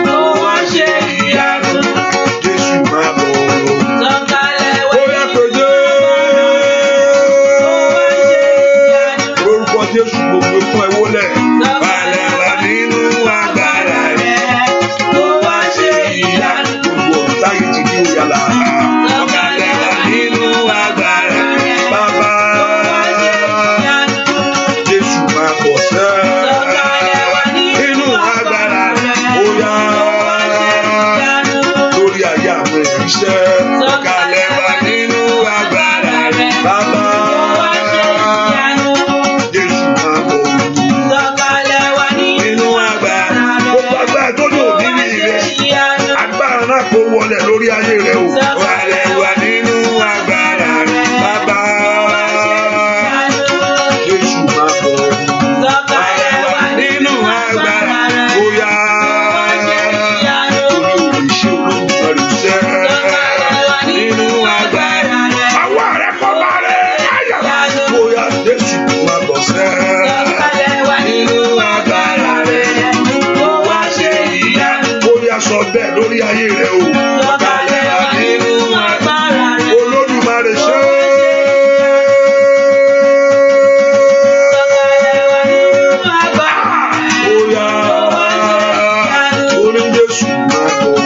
Kó wá ṣe ìyanu. Jésù má bọ̀. Sọ̀kalẹ̀ wá nínú orúkọ Jésù gbogbo fún ẹ wólẹ̀. Sọ̀kalẹ̀ wá nínú agbára rẹ̀. Kó wá ṣe ìyanu. Gbogbo sọ̀kalẹ̀ lórí ayé rẹ o. Sọ̀kalẹ̀ wá nínú agbára rẹ bàbá. Jésù máa bọ̀. Sọ̀kalẹ̀ wá nínú agbára rẹ. Bóyá olùṣe olódùmarè sẹ́. Sọ̀kalẹ̀ wá nínú agbára rẹ. Àwa rẹ kọ́ bá rẹ. Bóyá Jésù máa bọ̀ sẹ́. Sọ̀kalẹ̀ wá nínú agbára rẹ. Kó wá ṣe ìyanu. Bóyá sọ bẹ́ẹ̀ lórí ayé rẹ o. Sọ̀kalẹ̀ wá nínú agbára rẹ. Olódùmarè ṣe. Sọ̀kalẹ̀ wá nínú agbára rẹ. Bóyá orí Jésù máa bọ̀.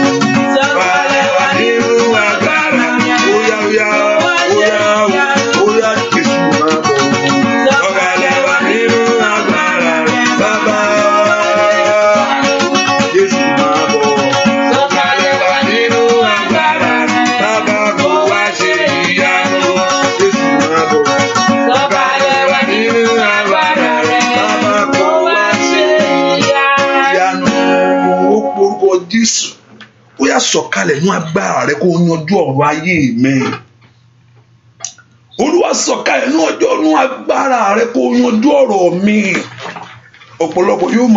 Sọ̀kalẹ̀ wá nínú agbára rẹ. Bóyá Jésù máa bọ̀. Sọ̀kalẹ̀ wá nínú agbára rẹ bàbá. Jésù máa bọ̀. Sọ̀kalẹ̀ wá nínú agbára rẹ bàbá. Kó wá ṣe ìyanu. Jésù máa bọ̀. Sọ̀kalẹ̀ wá nínú agbára rẹ bàbá. Kó wá ṣe ìyanu. Ó porúkọ Jésù. Ó yá sọ̀kalẹ̀ nínú agbára rẹ kó yanjú ọ̀rọ̀ ayé mi. Olúwa sọ̀kalẹ̀ nínú agbára rẹ kó yanjú ọ̀rọ̀ mi. Ọ̀pọ̀lọpọ̀ yóò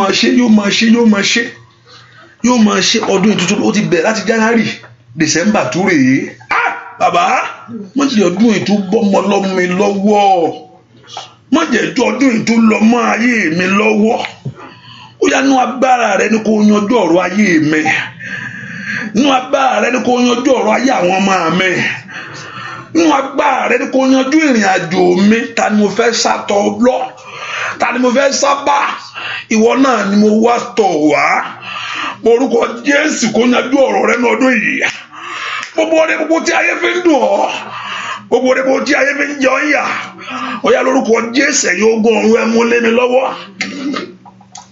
máa ṣe ọdún tuntun ó ti bẹ̀rẹ̀ láti January December tó rèé. Bàbá má jẹ́ ọdún ètò bọ́mọ lọ́mọ mi lọ́wọ́, má jẹ́ ọdún ètò lọ́mọ ayé mi lọ́wọ́. Ó yá nínú agbára rẹ ni kó yanjú ọ̀rọ̀ ayé mi, nínú agbára rẹ ni kó yanjú ọ̀rọ̀ ayé àwọn ọmọ mi, nínú agbára rẹ ni kó yanjú ìrìn àjò mi. Ta ni mo fẹ́ sátọ̀ lọ? Ta ni mo fẹ́ sábà? Ìwọ náà ni mo wá tọ̀ wá. Orúkọ Jésù kó yanjú ọ̀rọ̀ rẹ ní ọdún yìí. Gbogbo tí ayé fi ń dùn ọ́, gbogbo tí ayé fi ń jẹ ọ́ yà, ó yá lórúkọ Jésù ẹ̀yin ogun ọ̀run ẹ mú lé mi lọ́wọ́.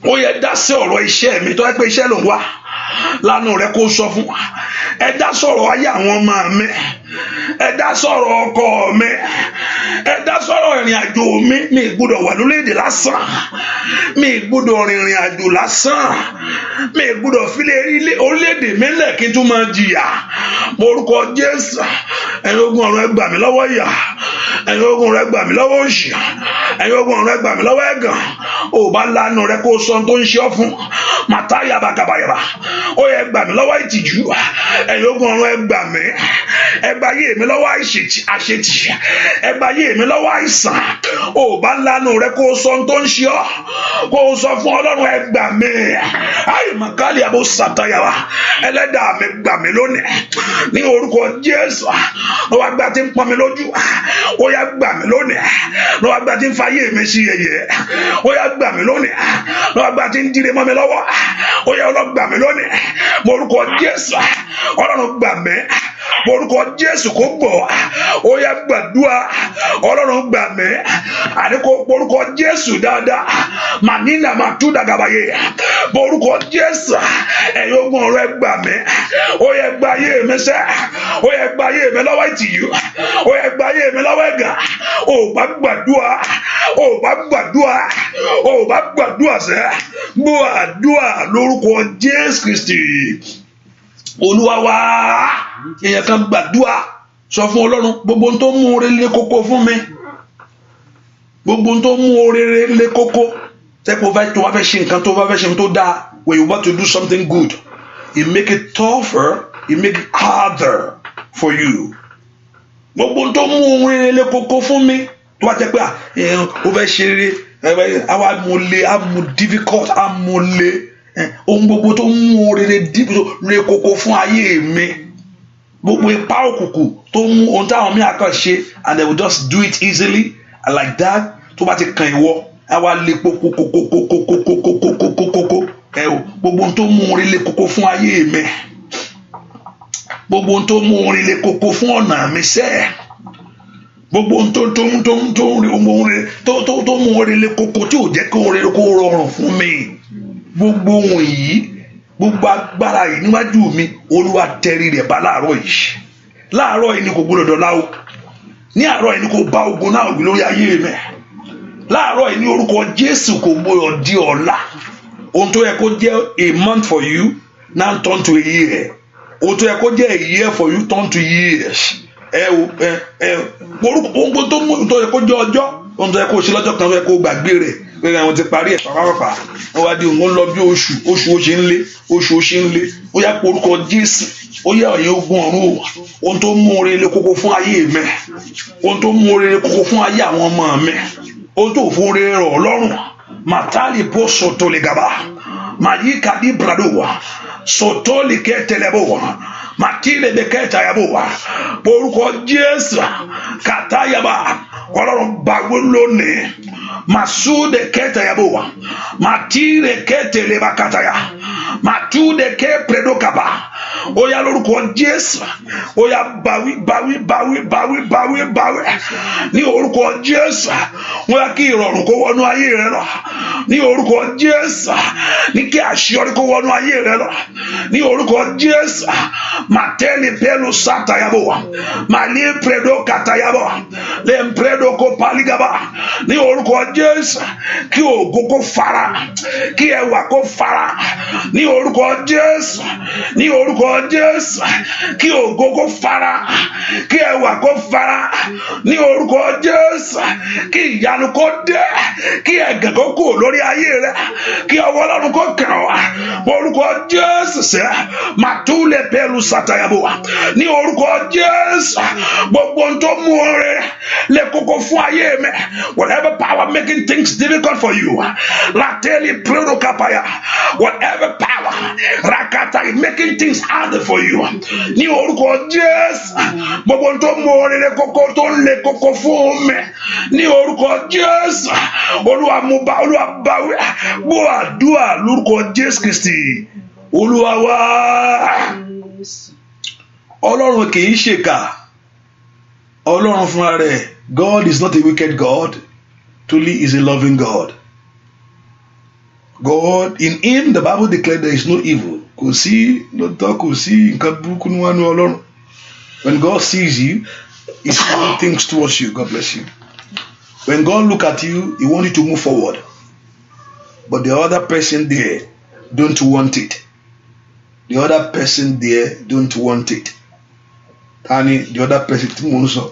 Ó yẹ dá sí ọ̀rọ̀ iṣẹ́ mi tó yẹ pé iṣẹ́ ló ń wá lánàá rẹ kó sọ fún. Ẹ dá sọ̀rọ̀ ayé àwọn ọmọ mi, ẹ dá sọ̀rọ̀ ọkọ mi, ẹ dá sọ̀rọ̀ ìrìn àjò mi. Mi gbọ́dọ̀ wà lórílẹ̀-èdè lásán, mi gbọ́dọ̀ rìnrìn àjò lásán, mi gbọ́dọ̀ file orílẹ̀-èdè mi lẹ̀ kí n tún máa jìyà. Orúkọ Jésù ẹ̀yin ogun ọ̀run ẹ gbà mí lọ́wọ́ ìyà, ẹ̀yin ogun ọ̀run ẹ gbà mí lọ́wọ́ òṣì, ẹ̀yin ogun ọ̀run ẹ gbà mí lọ́wọ́ ẹ̀gàn. Ò bá lánàá rẹ kó sọ tó ń ṣe ọ́ fún màtáyà bàkàbàyàbà. Ó yẹ gbà mí lọ́wọ́ ìtìjú, ẹ̀yin ogun ọ̀run ẹ gbà mí, ẹ gbà yé mi lọ́wọ́ àṣetì, ẹ gbà yé mi lọ́wọ́ àìsàn. Ò bá lánàá rẹ kó sọ tó ń ṣe ọ́, kó sọ fún Ọlọ́run ẹ gbà mí. Ayé màkàlì àbò sàtáyàwá, ẹlẹ́dàá mi gbà mí lónìí ní orúkọ Jésù. Lọ́wọ́ agbá tí ń pọ́n mi lójú, ó yá gbà mí lónìí. Lọ́wọ́ agbá tí ń fa ayé mi sí yẹ̀yẹ́, ó yá gbà mí lónìí. Lọ́wọ́ agbá tí ń dire mọ́ mi lọ́wọ́, ó yá Ọlọ́run gbà mí lónìí. Orúkọ Jésù, Ọlọ́run gbà mí. Orúkọ Jésù kó gbọ́, ó yá gbàdúrà. Ọlọ́run gbà mí. Àníkó orúkọ Jésù dáadáa. Mànínà máa tú dàgàbàyè. Orúkọ Jésù, ẹ̀yin ogun ọ̀run ẹ gbà mí. Ó yá gbà ayé mi sẹ́, ó yá gbà ayé mi lọ́wọ́ ìtìjú, ó yá gbà ayé mi lọ́wọ́ ẹ̀gàn. Ó bá gbàdúrà, ó bá gbàdúrà sẹ́. Gbọ́ àdúrà lórúkọ Jésù Kristi Olúwa wa. Èèyàn kan gbàdúrà sọ fún Ọlọ́run gbogbo ohun tó mú oore lé kókó fún mi, gbogbo ohun tó mú oore lé kókó. Tẹ́pọ̀ tó wá fẹ́ ṣe nǹkan tó wá fẹ́ ṣe nǹkan tó dáa, when you want to do something good, it make it tougher, it make it harder for you. Gbogbo ohun tó mú oore lé kókó fún mi tó wá jẹ́ pé ó fẹ́ ṣe eré àwa amú difficult amúlé ohun gbogbo tó mú oore lé kókó fún ayé mi. Gbogbo ipá òkùnkùn tó mú ohun táwọn mí àkànṣe and they will just do it easily and like that. Tó bá ti kàn ìwọ àwa lè kókókókókókókókókókókókó gbogbo ohun tó mú oore lé kókó fún ayé mi, gbogbo ohun tó mú oore lé kókó fún ọ̀nà mi sẹ́ẹ̀, gbogbo ohun tó mú oore lé kókó tí ò jẹ́ kí oore kó rọrùn fún mi, gbogbo ohun yìí, gbogbo agbára yìí níwájú mi, Olúwa tẹrí rẹ̀ bá láàárọ̀ yìí. Láàárọ̀ yìí ni kò gbọdọ̀ dọ̀la o, ní àárọ̀ yìí ni kò bá ogun náà wí lórí ayé mi. Láàárọ̀ yìí ní orúkọ Jésù kò gbọdọ̀ di ọ̀la. Ohun tó yẹ kó jẹ́ a month for you now turn to a year. o tó yẹ kó jẹ́ a year for you turn to years. Orúkọ tó mú tó yẹ kó jẹ́ ọjọ́ ohun tó yẹ kó ṣe lọ́jọ́ kan tó yẹ kó gbàgbé rẹ̀ pé àwọn ti parí ẹ̀ pàápàá wọ́n wá di òun lọ bí oṣù ó ṣe ń lé oṣù ó ṣe ń lé ó yá pé orúkọ Jésù ó yá ọ̀yẹ́ ogun ọ̀run o ohun tó mú orin lé kókó fún ayé mi ohun tó mú orin lé kókó fún ayé àwọn ọmọ mi ohun tó fún orin rọ̀ ọlọ́run màtálì bó sọ̀tò lè gàbà màyí kàdí brado wà sọ̀tò lè kẹ́ tẹ̀lé bò wà màtílẹ̀ bẹ kẹ́ tàyà bò wà orúkọ Jésù kàtáyàbà ọlọ́run bàgbó lónìí masude keta yabowa matire kete leba kataya matude ke predo kaba oya lórúkọ Jésù oya bawi ní orúkọ Jésù oya kí ìrọ̀rùn kó wọnú ayé rẹ lọ ní orúkọ Jésù ní kí àṣeyọrí kó wọnú ayé rẹ lọ ní orúkọ Jésù matele pelu sata yabowa mali predo katayabo le predo ko paligaba ní orúkọ Jésù kí ògo kó fara kí ẹwà kó fara ní orúkọ Jésù ní orúkọ Jésù kí ògo kó fara kí ẹwà kó fara ní orúkọ Jésù kí ìyanu kó dé kí ẹ̀gàn kó kú lórí ayé rẹ kí ọwọ́ Ọlọ́run kó kàn wá orúkọ Jésù sẹ màtúlẹ̀ pẹ̀lú sàtàyàbò ní orúkọ Jésù gbogbo ohun tó mú ọrẹ lè kókó fún ayé mi whatever power making things difficult for you lateli prorokapaya whatever power rakata making things hard for you ní orúkọ Jésù gbogbo ohun tó mú ọrẹ lè kókó tó ń lè kókó fún mi ní orúkọ Jésù Olúwa mú bá Olúwa báwí gbọ́ àdúrà lórúkọ Jésù Kristi Olúwa wa. Ọlọ́run kì í ṣèkà Ọlọ́run fúnra rẹ̀ God is not a wicked God, truly is a loving God. God, in him the Bible declared there is no evil. Kò sí lọ́tọ̀ kò sí nǹkan burúkú níwájú Ọlọ́run. When God sees you, he sees things towards you. God bless you. When God look at you, he wants you to move forward. But the other person there don't want it. The other person there don't want it. Tani, the other person,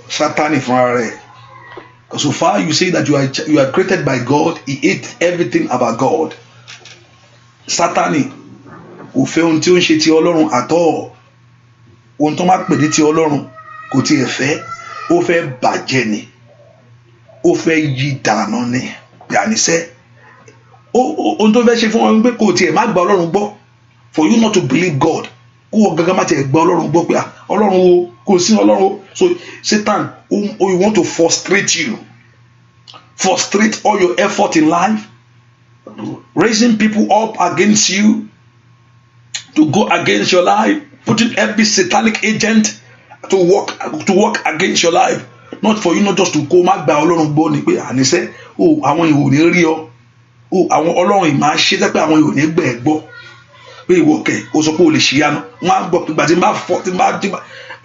Satan fúnra rẹ̀. So far you say that you are created by God, he hates everything about God. Sátánì kò fẹ́ ohun tí ó ń ṣe ti Ọlọ́run àtọ́ ohun tó máa pè ní ti Ọlọ́run kò tiẹ̀ fẹ́ ó fẹ́ bàjẹ́ ni ó fẹ́ yí dànù ni yàníṣẹ́ ohun tó fẹ́ ṣe fún wọn pé kò tiẹ̀ má gba Ọlọ́run gbọ́ for you not to believe God kó wọ́n gangan má tiẹ̀ gba Ọlọ́run gbọ́ pé Ọlọ́run wo kò sí Ọlọ́run o. So Satan he want to frustrate you, frustrate all your effort in life, raising people up against you to go against your life, putting every satanic agent to work against your life, not for you not just to go má gba Ọlọ́run gbọ́ ni pé àníṣe àwọn ìwò ní rí ọ àwọn Ọlọ́run ìmọ̀ ṣe tẹ́ pé àwọn ìwò ní gbẹ̀ gbọ́ pé ìwọ kẹ̀ o sọ pé o lè ṣìyanu wọ́n á gbọ́ ìgbà tí n bá fọ́ tí n bá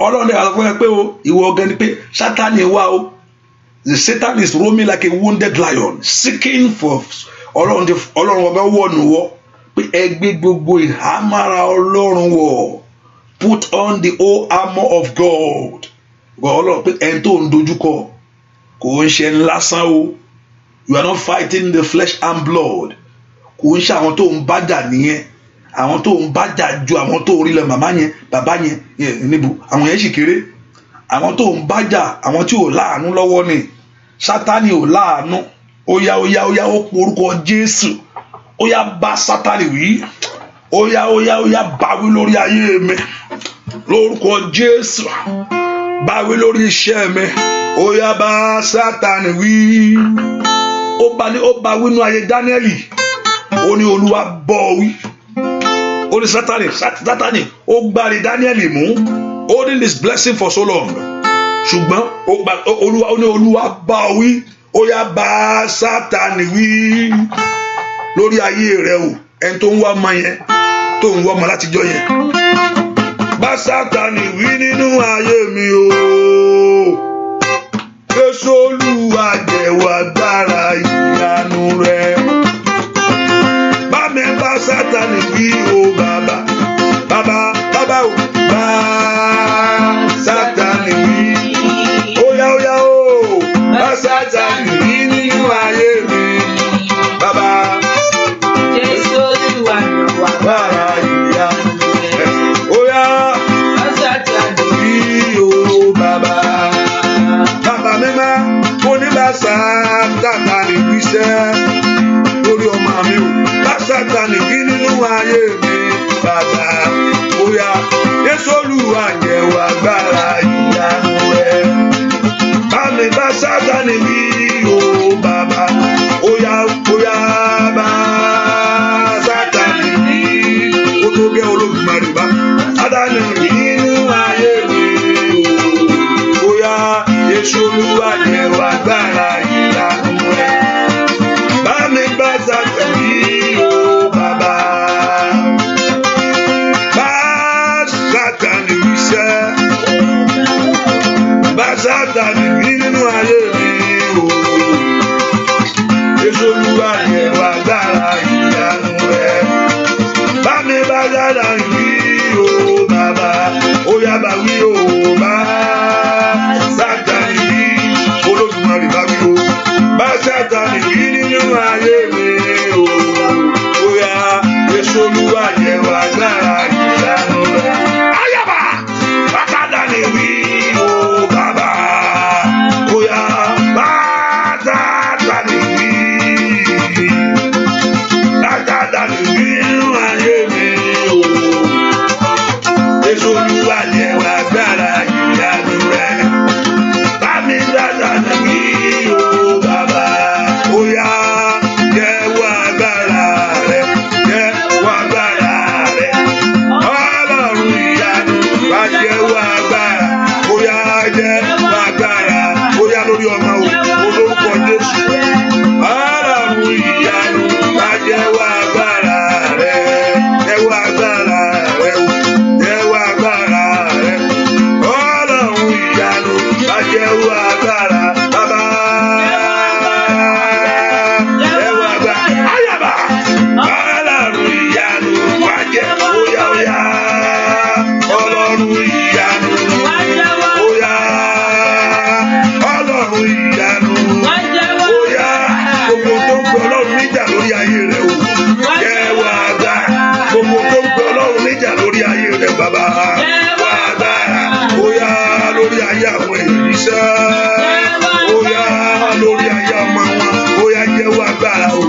Ọlọ́run ní àwọn fún ẹ pé ìwọ ọ̀gá ni pé Sátánì wá o. The Satan is roaming like a wounded lion, seeking for Ọlọ́run ọba wọnú wọ pé ẹgbẹ́ gbogbo ìhámára Ọlọ́run wọ̀, put on the whole armor of God. Ọlọ́run pé ẹni tó ń dojúkọ kò ń ṣe lásán o. You are not fighting the flesh and blood. Kò ń ṣe àwọn tó ń bájà nìyẹn, àwọn tó ń bájà ju àwọn tó ń rí lọ màmá yẹn bàbá yẹn níbo àwọn yẹn sì kéré. Àwọn tó ń bájà àwọn tí ò láàánú lọ́wọ́ ni. Sátánì ò láàánú. Ó yá ó porúkọ Jésù. Ó yá bá Sátánì wí. Ó yá báwí lórí ayé mi. Lórúkọ Jésù. Báwí lórí iṣẹ́ mi. Ó yá bá Sátánì wí. Ó báwí nínú ayé Dáníẹ́lì. Ó ní Olúwa bọ́ wí. Ó ní Sátánì ó gbárí Dáníẹ́lì mú. Holding this blessing for so long. Ṣùgbọ́n Olúwa bá wí. Ó yá bá Sátánì wí lórí ayé rẹ o. Ẹni tó ń wá ọmọ yẹn tó ń wá ọmọ látijọ́ yẹn. Bá Sátánì wí nínú ayé mi o. Jésù Olúwa jẹ̀wọ́ agbára ìyanu rẹ. Bá mi bá Sátánì wí o bàbá o. Bá Sátánì wíṣẹ́ lórí ọmọ mi o, bá Sátánì wí nínú ayé mi bàbá. Bóyá Jésù Olúwa jẹ́wọ́ agbára ìyanu rẹ̀. Bá mi bá Sátánì wí o bàbá. Bóyá bá Sátánì wí. Ó tó gẹ́ Olódùmarè bá Sátánì wí nínú ayé mi o. Bóyá Jésù Olúwa jẹ́wọ́ agbára ìyanu rẹ̀. Bá mi bá Sátánì wí o bàbá. Bá Sátánì wíṣẹ́. Bá Sátánì wí nínú ayé mi o. Jésù Olúwa jẹ́wọ́ agbára ìyanu rẹ̀. Bá mi bá Sátánì wí o bàbá. Ó yá bá wí o bá Sátánì wí. Olódùmarè bá wí o. Bá Sátánì wí nínú ayé mi o. Ó yá Jésù Olúwa jẹ́wọ́ agbára ìyanu rẹ̀. Ayaba bá Sátánì wí o bàbá. Ó yá bá Sátánì wí. Bá Sátánì wí nínú ayé mi o. Jésù Olúwa jẹ́wọ́ agbára ìyanu rẹ̀. Bá mi bá Sátánì wí o bàbá. Ó yá jẹ́wọ́ agbára rẹ̀. Jẹ́wọ́ agbára rẹ̀. Ọlọ́run ìyanu wá jẹ́wọ́ agbára. Ó yá jẹ́wọ́ agbára. Ó yá lórí ọmọ o. Olórúkọ Jésù. Ọlọ́run ìyanu wá jẹ́wọ́ agbára rẹ̀. Jẹ́wọ́ agbára rẹ̀ o. Jẹ́wọ́ agbára rẹ̀. Ọlọ́run ìyanu wá jẹ́wọ́ agbára. Bàbá. Jẹ́wọ́ agbára. Ayaba. Ọlọ́run ìyanu wá jẹ́. Ó yá ó yá. Ọlọ́run ìyanu. Ó yá. Ọlọ́run ìyanu. Ó yá. Gbogbo tó ń pe Ọlọ́run níjà lórí ayé rẹ̀ o. Jẹ́wọ́ agbára. Gbogbo tó ń pe Ọlọ́run níjà lórí ayé rẹ̀ bàbá. Jẹ́wọ́ agbára. Ó yá lórí ayé àwọn ènìyàn iṣẹ́. Ó yá lórí ayé ọmọ wọn. Ó yá jẹ́wọ́ agbára o.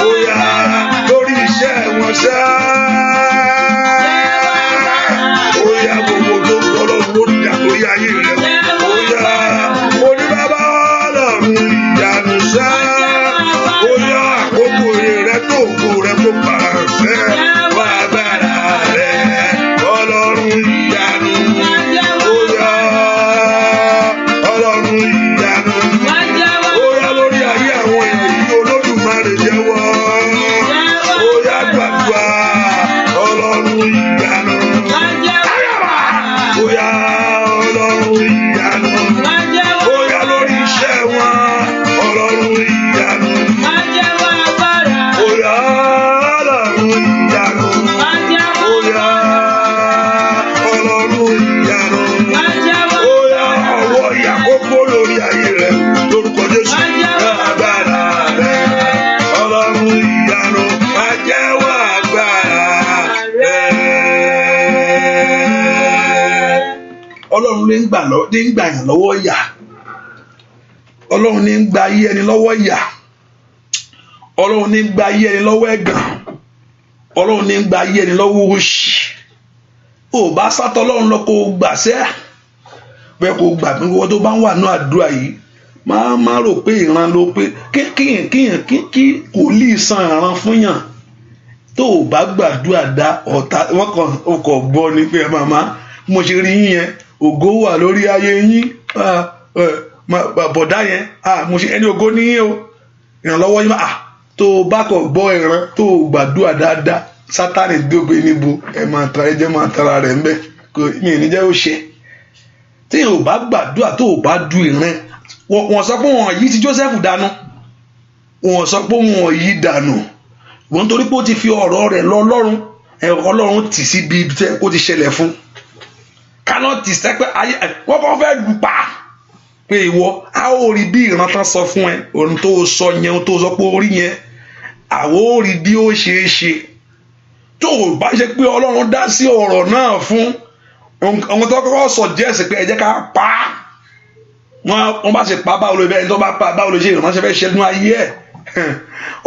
Ó yá lórí iṣẹ́ wọn ṣá. Ó yá gbogbo tó ń pe Ọlọ́run lórí ìjà lórí ayé rẹ̀ o. Ó yá oníbàbá Ọlọ́run ìyanu ṣá. Ó yá àkókò rẹ̀ tó ògo rẹ̀ kó para ṣẹ́. Wá agbára rẹ̀ Ọlọ́run ìyanu. Ó yá Ọlọ́run ìyanu. Ó yá lórí ayé àwọn èèyàn yìí Olódùmarè jẹ́wọ́. Ó yá gbàdúrà Ọlọ́run ìyanu. Ayaba. Ó yá Ọlọ́run ìyanu. Ó yá lórí iṣẹ́ wọn Ọlọ́run ìyanu. Ó yá Ọlọ́run ìyanu. Ó yá Ọlọ́run ìyanu. Ó yá ọwọ́ ìyàkókò lórí ayé rẹ̀ lórúkọ Jésù. Agbára rẹ̀ Ọlọ́run ìyanu. Má jẹ́wọ́ agbára rẹ̀. Ọlọ́run ní ń gbà yàn lọ́wọ́ ìyà. Ọlọ́run ní ń gba ayé ẹni lọ́wọ́ ìyà. Ọlọ́run ní ń gba ayé ẹni lọ́wọ́ ẹ̀gàn. Ọlọ́run ní ń gba ayé ẹni lọ́wọ́ òṣì. Ò bá sátọ́ Ọlọ́run lọ kó o gbàṣẹ́. Bẹ́ẹ̀ kó o gbà pé wọ́n tó bá ń wà ní àdúrà yìí má rò pé ìran ló pé kí kò lè san ìran fún yàn. Tó o bá gbàdúrà dá ọ̀tá wọ́n kàn ọkọ̀ gbọ́ ni pé màmá mo ṣe rí yín yẹn ògo wà lórí ayé yín bọ̀dá yẹn mo ṣe ẹni ògo ní yín o ìrànlọ́wọ́ yín tó o bá kọ̀ gbọ́ ìran tó o gbàdúrà dáadáa Sátánì dógbe níbo ẹjẹ máa tara rẹ̀ ńbẹ kò mí ní jẹ́ ó ṣe tí o bá gbàdúrà tó o bá du ìran wọ́n sọ pé wọ́n yí ti Jósẹ́fù dànù wọ́n sọ pé wọ́n yí dànù wọ́n torí pé ó ti fi ọ̀rọ̀ rẹ̀ lọ Ọlọ́run tì sí bí ó ti ṣẹlẹ̀ fún kánọ́ tì sẹ́ pé ayé wọ́n kọ́ fẹ́ lù pa pé ìwọ a ó rí bí ìran tán sọ fún ẹ ohun tó sọ yẹn ohun tó sọ pé orí yẹn àwọn ó rí bí ó ṣe é ṣe tó o bá ṣe pé Ọlọ́run dá sí ọ̀rọ̀ náà fún àwọn tó kọ́kọ́ sọ jẹ́sì pé ẹ jẹ́ ká pa á wọ́n bá ṣe pa báwo ló bẹ́ẹ̀ tó bá pa báwo ló ṣe ìrànṣẹ́ fẹ́ ṣẹ́gun ayé ẹ̀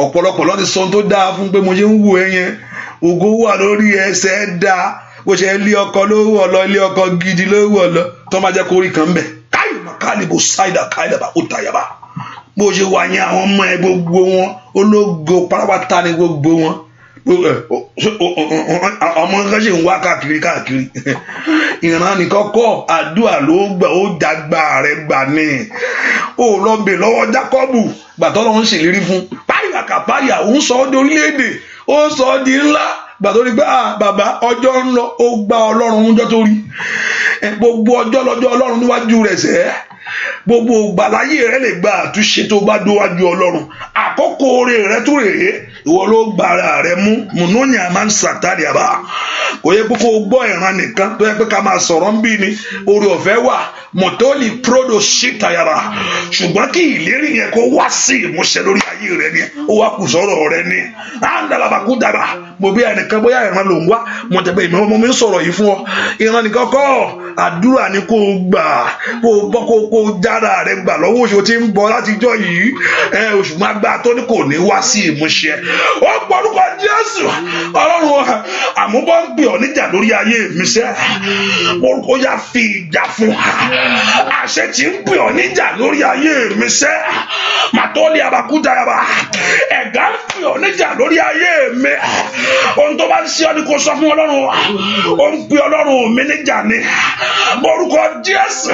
ọ̀pọ̀lọpọ̀ lọ́ti sọ tó dáa fún pé mo ṣe ń wò ẹ́ yẹn ògo wà lórí ẹsẹ̀ dáa bó ṣe ilé ọkọ ló wọ̀ lọ ilé ọkọ gidi ló wọ̀ lọ tó máa jẹ́ kórìí kan bẹ̀ káyọ̀ náà káàlìbò ṣáìdà káìdàbà ó tàyàbà bó ṣe wà yẹn àwọn ọmọ ẹ gbogbo wọn ológo pátápátá ni gbogbo wọn ọmọ nǹkan ṣe ń wá káàkiri ìran nìkan kọ́ àdúrà ló gbà ó dàgbà rẹ̀ gbà ní ó lọ bè lọ́wọ́ Jákọ́bù gbàtọ́ lọ́wọ́ ń ṣèlérí fún páyà kàpáyà ó ń sọ ọ́ di orílẹ̀-èdè ó ń sọ ọ́ di ńlá gbàtọ́ rí pé bàbá ọjọ́ ń lọ ó gba Ọlọ́run oúnjẹ tó rí gbogbo ọjọ́ lọ́jọ́ Ọlọ́run níwájú rẹ̀ sẹ́ gbogbo gbàláyé rẹ lè gba àtúnṣe tó bá dówájú Ọlọ́run àkókò oore rẹ tó rèé ìwọ ló gbára rẹ mú mùnúnyà máa ń sàtàrí àbá kò yẹ kó gbọ́ ìran nìkan tó yẹ pé ká máa sọ̀rọ̀ ń bí ni oore ọ̀fẹ́ wà mọ̀tọ́lì prodo ṣìtàyàrá ṣùgbọ́n kí ìlérí yẹn kó wá sí ìmúṣẹ lórí ayé rẹ ni ó wá kù sọ̀rọ̀ rẹ ni àǹdàlàbàkú dàgbà mo bí ẹnìkan bóyá ìran ló ń wá mo tẹ̀ pé ìmọ̀ mi ń sọ̀rọ̀ yìí fún ọ ìran nìkan kọ́ àdúrà ni kó gbà kó bọ́ kó jára rẹ gbà lọ́wọ́ oṣù tí ń bọ̀ látijọ́ yìí oṣù máa gbà tó ní kò ní wá sí ìmúṣẹ ó gbọ́dúkọ Jésù Ọlọ́run àmúbọ̀ ń gbé ọ níjà lórí ayé mi sẹ́ ó yá fi ìjà fún àṣẹ tí ń gbé ọ níjà lórí ayé mi sẹ́ màtọ́lì àbàkúta yàrá ẹ̀dá ń gbé ọ níjà lórí ayé mi ohun tó bá ń ṣe ọ ni kò sọ fún Ọlọ́run ó ń gbé Ọlọ́run mi níjà ni orúkọ Jésù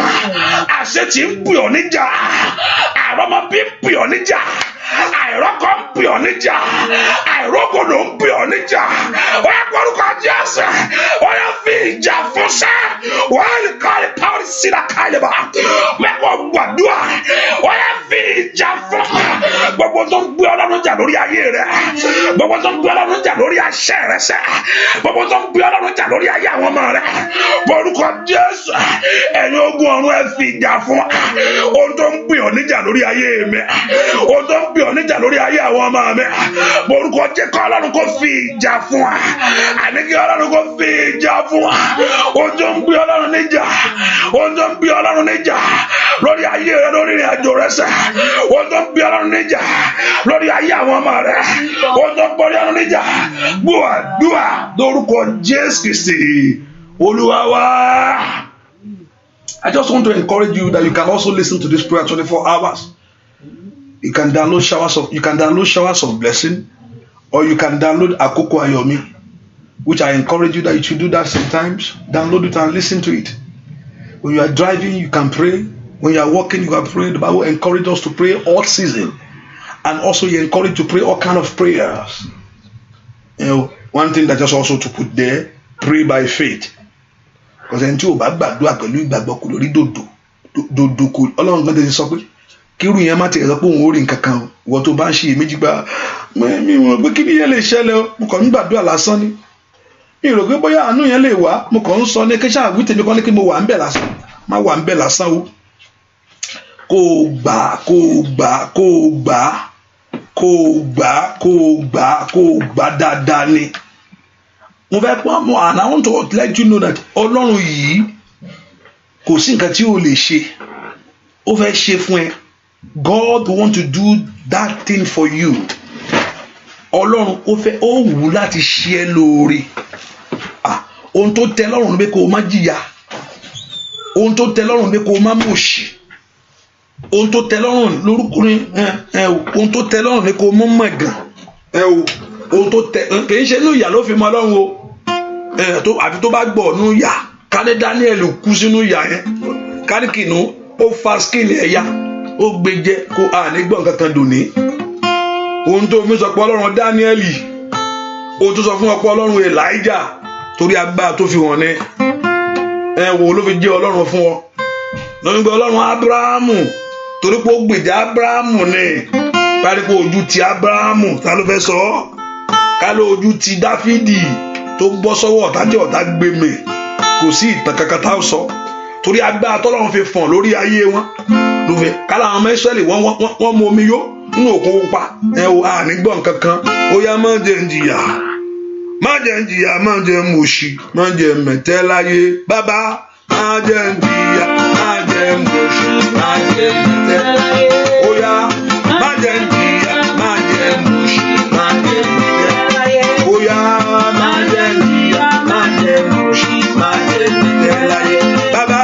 àṣẹ tí ń gbé ọ níjà àrọ́mọbí ń gbé ọ níjà àìrọ́kọ̀ ń pè ọ́ níjà àìrógòdò ń pè ọ́ níjà ó yẹ kórúkọ Jésù ó yẹ fi ìjà fún sẹ́ wọ́n lè kárí pàrọ̀ síra káyọ̀ bá mẹ́kọ̀ọ́ gbàdúrà ó yẹ fi ìjà fún gbogbo tó ń gbé Ọlọ́run jà lórí ayé rẹ gbogbo tó ń gbé Ọlọ́run jà lórí àṣẹ rẹ sẹ́ gbogbo tó ń gbé Ọlọ́run jà lórí ayé àwọn ọmọ rẹ orúkọ Jésù ẹ̀yin ogun ọ̀run ẹ fi ìjà fún ohun tó ń gbé ọ níjà lórí ayé mi ohun tó ń gbé ọ níjà lórí ayé àwọn ọmọ mi orúkọ jẹ́ kí Ọlọ́run kó fi ìjà fún wa àní kí Ọlọ́run kó fi ìjà fún wa ohun tó ń gbé Ọlọ́run níjà ohun tó ń gbé Ọlọ́run níjà lórí ayé rẹ lórí ìrìn àjò rẹ sẹ ohun tó ń gbé Ọlọ́run níjà lórí ayé àwọn ọmọ rẹ ohun tó ń gbé Ọlọ́run níjà gbúà lórúkọ Jésù Kristi Olúwa wa. I just want to encourage you that you can also listen to this prayer 24 hours. You can download showers of blessing, or you can download Akoko Ayomi, which I encourage you that you should do that sometimes. Download it and listen to it. When you are driving, you can pray. When you are walking, you can pray. The Bible encourages us to pray all season, and also you encourage to pray all kind of prayers. You know, one thing that just also to put there, pray by faith. Because until gbàdúrà pẹ̀lú ìgbàgbọ́ kò lórí dòdò kò Ọlọ́run gbọ́dọ̀ ti sọ pé kírú yẹn má ti ẹ̀sọ́ pé òun ò rí nǹkan kan ìwọ tó bá ń ṣe èméjì gba mi rò pé kí ni yẹn lè ṣẹlẹ̀ o mo kàn ń gbàdúrà lásán ni mi rò pé bóyá àánú yẹn lè wá mo kàn ń sọ ní kí sáà wí tèmi kan ní kí mo wà ń bẹ̀ lásán má wà ń bẹ̀ lásán o kó gbà dáadáa ni. Mo fẹ́ pọ́n mọ́ and I want to let you know that Ọlọ́run yìí kò sí nǹkan tí ó lè ṣe ó fẹ́ ṣe fún ẹ. God want to do that thing for you. Ọlọ́run ó wù láti ṣe ẹ́ lóore. Ohun tó tẹ́ lọ́rùn ni pé kó o má jìyà, ohun tó tẹ́ lọ́rùn ni pé kó o má mọ̀ṣì, ohun tó tẹ́ lọ́rùn lórúkùnrin ohun tó tẹ́ lọ́rùn ni kó o mọ̀ mọ̀gàn ohun tó tẹ́ kì í ṣe inú ìyà ló fi mọ Ọlọ́run o àfi tó bá gbọ́ ọ̀nù ìyà kálẹ̀ Daniel kú sínú ìyà yẹn káríkìnú ó fa skin ẹ̀yà ó gbé jẹ kó àní gbọ́n kankan dùn ní ohun tó fi sọ pé Ọlọ́run Daniel ó tún sọ fún ọ̀pọ̀ Ọlọ́run Elijah torí agbára tó fi hàn ní wo ló fi jẹ́ Ọlọ́run fún ọ lórí pé Ọlọ́run Abrahamu torí pé ó gbèjà Abrahamu ní parí pé ojú ti Abrahamu ta ló fẹ́ sọ ọ́ ká ló ojú ti Dáfídì tó bọ́ sọ́wọ́ ọ̀tá tí ọ̀tá gbé mi kò sí ìtàn kankan tá a sọ torí agbára tọ́lọ́run fi fọ̀n lórí ayé wọn ló fẹ́ kálá àwọn ọmọ Ísírẹ́lì wọ́n mú omi yó nínú òkun pupa ànígbọ̀n kankan ó yá má jẹ́ ń jìyà má jẹ́ ń jìyà má jẹ́ ń mọ̀ṣì má jẹ́ ń mẹ̀tẹ́ láyé bàbá má jẹ́ ń jìyà má jẹ́ ń mọ̀ṣì má jẹ́ jẹ mẹ̀tẹ́. Ó yá má jẹ́ jìyà, má jẹ́ mùṣì, má jẹ́ mẹ̀tẹ́. Ó yá má jẹ́ jìyà, má jẹ́ mùṣì, má jẹ́ mẹ̀tẹ́ láyé. Bàbá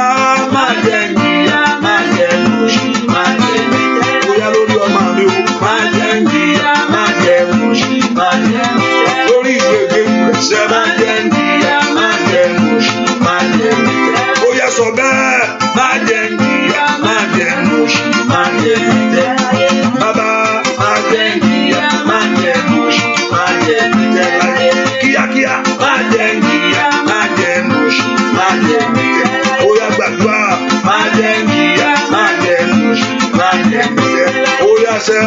má jẹ́ jìyà, má jẹ́ mùṣì, má jẹ́ mẹ̀tẹ́. Ó yá lórí ọmọ mi o, má jẹ́ jìyà, má jẹ́ mùṣì, má jẹ́ mẹ̀tẹ́. Lórí ìgbéga ìrẹsẹ̀ má jẹ́ jìyà, má jẹ́ mùṣì, má jẹ́ mẹ̀tẹ́. Ó yá sọ bẹ́ẹ̀, má jẹ́ jìyà, má jẹ́ mùṣì, má jẹ́ mẹ̀tẹ́. Bàbá má jẹ́ jìyà, má jẹ́ mùṣì, má jẹ́ mẹ̀tẹ́ láyé. Kíákíá má jẹ́ jìyà, má jẹ́ mùṣì, má jẹ́ mẹ̀tẹ́. Ó yá gbàdúrà, má jẹ́ jìyà, má jẹ́ mùṣì, má jẹ́ mẹ̀tẹ́. Ó yá sẹ́,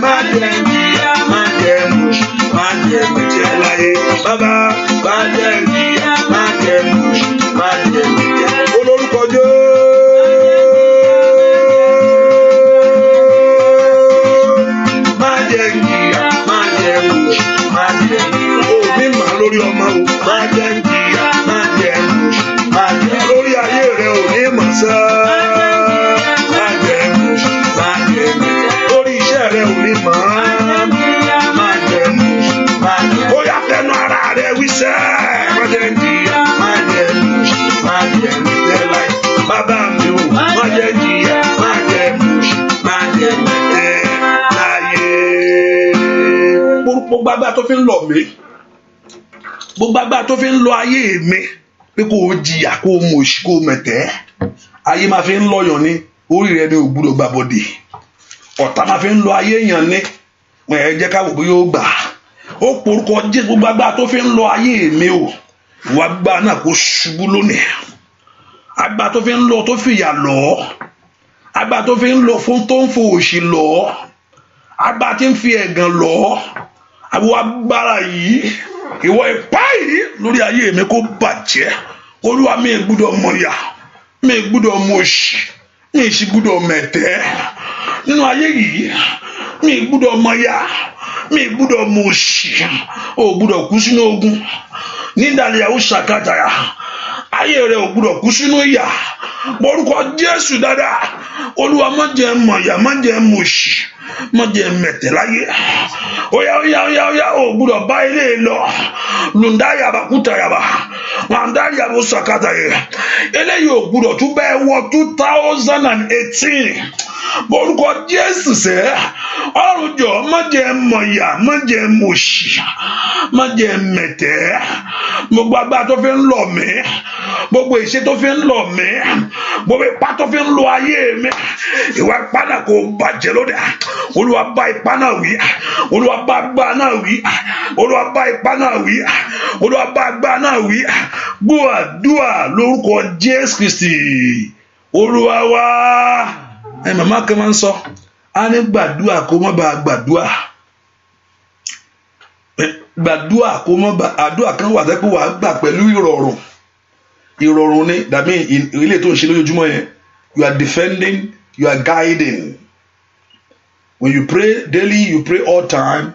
má jẹ́ jìyà, má jẹ́ mùṣì, má jẹ́ mẹ̀tẹ́ láyé. Bàbá má jẹ́ jìyà, má jẹ́ mùṣì, má jẹ́ mẹ̀tẹ́. Olórúkọ Jésù. Má jẹ́ jìyà, má jẹ́ mùṣì, má jẹ́ mẹ̀tẹ́. Ó ní màá lórí ọmọ o, má jẹ́ jìyà, má jẹ́ mùṣì, má jẹ́ lórí ayé rẹ ò ní mọ̀ sẹ́. Má jẹ́ mùṣì, má jẹ́ mẹ̀tẹ́. Lórí iṣẹ́ rẹ ò ní mọ̀. Má jẹ́ mùṣì, má jẹ́. Ó yá fẹnu ara rẹ wí sẹ́. Má jẹ́ jìyà, má jẹ́ mùṣì, má jẹ́ mẹ̀tẹ́ láyé. Bàbá mi o, má jẹ́ jìyà, má jẹ́ mùṣì, má jẹ́ mẹ̀tẹ́ láyé. Gbogbo agbára tó fi ń lọ mí, gbogbo agbára tó fi ń lọ ayé mi, pé kò jìyà, kò mùṣì, kò mẹ̀tẹ́. Ayé máa fi ń lọ́yàn ní orí rẹ ní ògbúdọ̀ gbàbọ̀dè. Ọ̀tá máa fi ń lọ ayé èèyàn ní ẹ jẹ́ ká wò bóyá ó gbà. Ó porúkọ Jésù, gbogbo agbára tó fi ń lọ ayé mi o, ìwà agbára náà kó ṣubú lónìí. Agbára tó fi ń lọ tó fìyà lọ, agbára tó fi ń lọ fún tó ń fò òṣì lọ, agbára tí ń fi ẹ̀gàn lọ, àwọn agbára yìí, ìwọ ipá yìí lórí ayé mi kó bàjẹ́. Olúwa mi gbúdọ̀ mọ̀yà, mi gbúdọ̀ mọ̀ṣì, mi sì gbúdọ̀ mẹ̀tẹ́ nínú ayé yìí. Mi gbúdọ̀ mọ̀yà, mi gbúdọ̀ mọ̀ṣì, o gbúdọ̀ kú sínú ogun. Nídàlẹ̀ àwọn ṣàkàtàyà, ayé rẹ ò gbúdọ̀ kú sínú ìyà. Orúkọ Jésù dáadáa. Olúwa má jẹ́ mọ̀yà, má jẹ́ mọ̀ṣì, má jẹ́ mẹ̀tẹ́ láyé. Óyá óyá óyá óyá, o gbúdọ̀ bá ilé lọ. Lùndáyàbá kútàyàbá, wàndáyàbó ṣàkàtàyà. Eléyìí ò gbúdọ̀ tún bẹ́ẹ̀ wọ 2018. Orúkọ Jésù sẹ́, Ọlọ́run jọ̀ọ́ má jẹ́ mọ̀yà, má jẹ́ mọ̀ṣì, má jẹ́ mẹ̀tẹ́. Gbogbo agbára tó fi ń lọ mí, gbogbo ìṣe tó fi ń lọ mí, gbogbo ipá tó fi ń lọ ayé mi, ìwà ipá náà kò bàjẹ́ lónìí. Olúwa bá ipá náà wí, Olúwa bá agbára náà wí, Olúwa bá ipá náà wí, Olúwa bá agbára náà wí. Gbọ́ àdúrà lórúkọ Jésù Kristi Olúwa wa. Màmá kan máa ń sọ, a ní gbàdúrà kó má bàa gbàdúrà. Gbàdúrà kó má bàa, àdúrà kan wà tẹ́ pé wàá gbà pẹ̀lú ìrọ̀rùn. Ìrọ̀rùn ni dàbí ilé tó ń ṣe lójoojúmọ́ yẹn. You are defending, you are guiding. When you pray daily, you pray all time.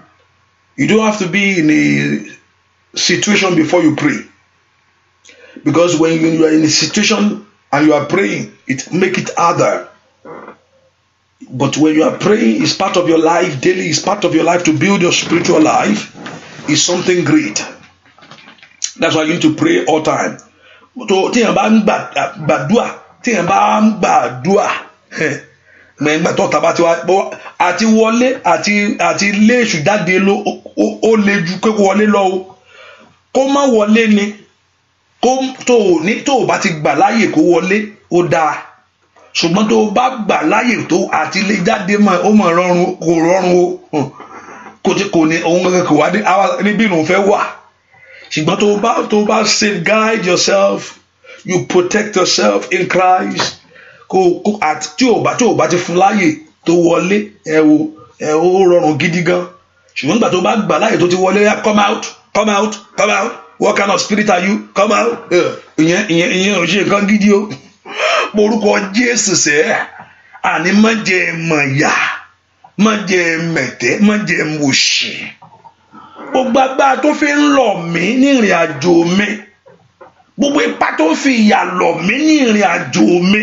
You don't have to be in a situation before you pray. Because when you are in a situation and you are praying, it make it harder. But when you are praying, it's part of your life daily, it's part of your life to build your spiritual life. It's something great. That's why you need to pray all time. Tíyẹn bá ń gbàdúà, tíyẹn bá ń gbàdúà, mẹ́gbà tó tàbá ti wá àti wọlé àti lé èṣù jáde ló ó lè ju pé kó wọlé lọ o. Kó má wọlé ni, tó o bá ti gbà láàyè kó wọlé ó dáa. Ṣùgbọ́n tó o bá gbà láàyè tó àti lè jáde mọ́ ó mọ̀ rọrùn, kò rọrùn o. Kò ní ohun kankan kò wá níbí ìrùn fẹ́ wà. Ṣùgbọ́n tó o bá safeguard yourself, you protect yourself in Christ. Tí o bá ti fún láàyè tó wọlé ó rọrùn gidi gan. Ṣùgbọ́n nígbà tó bá gbà láàyè tó ti wọlé, come out, come out, come out. What kind of spirit are you? Come out. Ìyẹn ò ṣe nǹkan gidi o. Orúkọ Jésù sẹ́, àní má jẹ́ mọ̀yà, má jẹ́ mẹ̀tẹ́, má jẹ́ mọ̀ṣì. Gbogbo agbára tó fi ń lọ mí ní ìrìn àjò mi, gbogbo ipá tó fi ìyà lọ mí ní ìrìn àjò mi,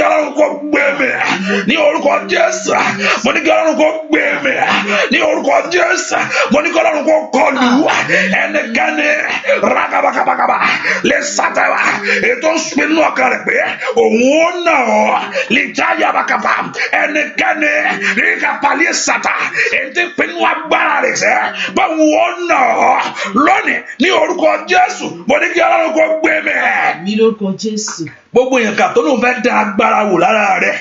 kí Ọlọ́run kó gbé mi ní orúkọ Jésù. Mo ní kí Ọlọ́run kó gbé mi ní orúkọ Jésù. Mo ní kí Ọlọ́run kó kọlù ẹnikẹ́ni rákàbàkàbàkàbà lè sátẹ̀wá ètò ìpinnu ọkàn rẹ̀ pé òun ó nà ọ́ lè jáyà bàkàbà ẹnikẹ́ni ríkàpàlẹ̀ sátà ètò ìpinnu agbára rẹ̀ sẹ́ báwo ó nà ọ́ lónìí ní orúkọ Jésù. Mo ní kí Ọlọ́run kó gbé mi ní orúkọ Jésù. Gbogbo èèyàn kà tó lóun fẹ́ dá agbára wò lára rẹ̀,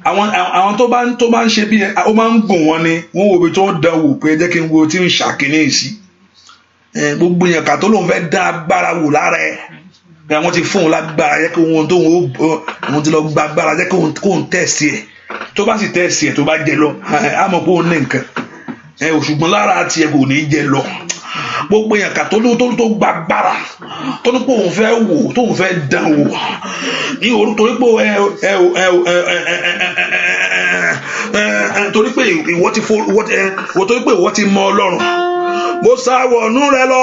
àwọn tó bá ń ṣe bí ó máa ń gùn wọn ni wọ́n wo ibi tó ń dán wò pé jẹ́ kí n wo tí ń ṣàkíní sí. Gbogbo èèyàn kà tó lóun fẹ́ dá agbára wò lára ẹ̀ pé àwọn ti fún un lágbára jẹ́ kí òun tó òun ti lọ gba agbára jẹ́ kí òun tẹ̀sí ẹ̀ tó bá sì tẹ̀sí ẹ̀ tó bá jẹ lọ á mọ̀ pé òun ní nǹkan ṣùgbọ́n lára tiẹ̀ kò ní jẹ lọ. Gbogbo èèyàn kà tó gba agbára tó ní pé òun fẹ́ wò tóun fẹ́ dán wò ní orúkọ torí pé ìwọ ti mọ Ọlọ́run. Mo sáwọ̀nù rẹ lọ,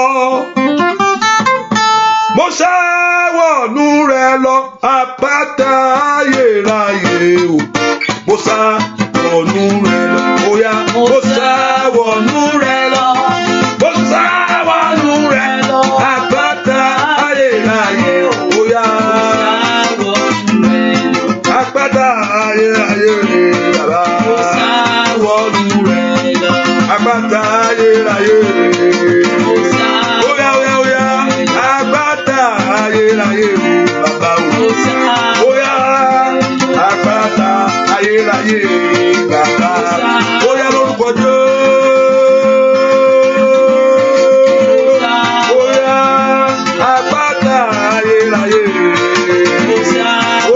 mo sáwọ̀nù rẹ lọ, àpáta ayérayé o. Mo sáwọ̀nù rẹ lọ, óyá mo sáwọ̀nù rẹ lọ, mo sáwọ̀nù rẹ lọ, àpáta ayérayé o. Óyá àpáta ayérayé bàbá. Mo sáwọ̀nù rẹ lọ, àpáta ayérayé. Óyá àpáta ayérayé bàbá o. Óyá àpáta ayérayé bàbá. Óyá lórúkọ Jésù. Óyá àpáta ayérayé.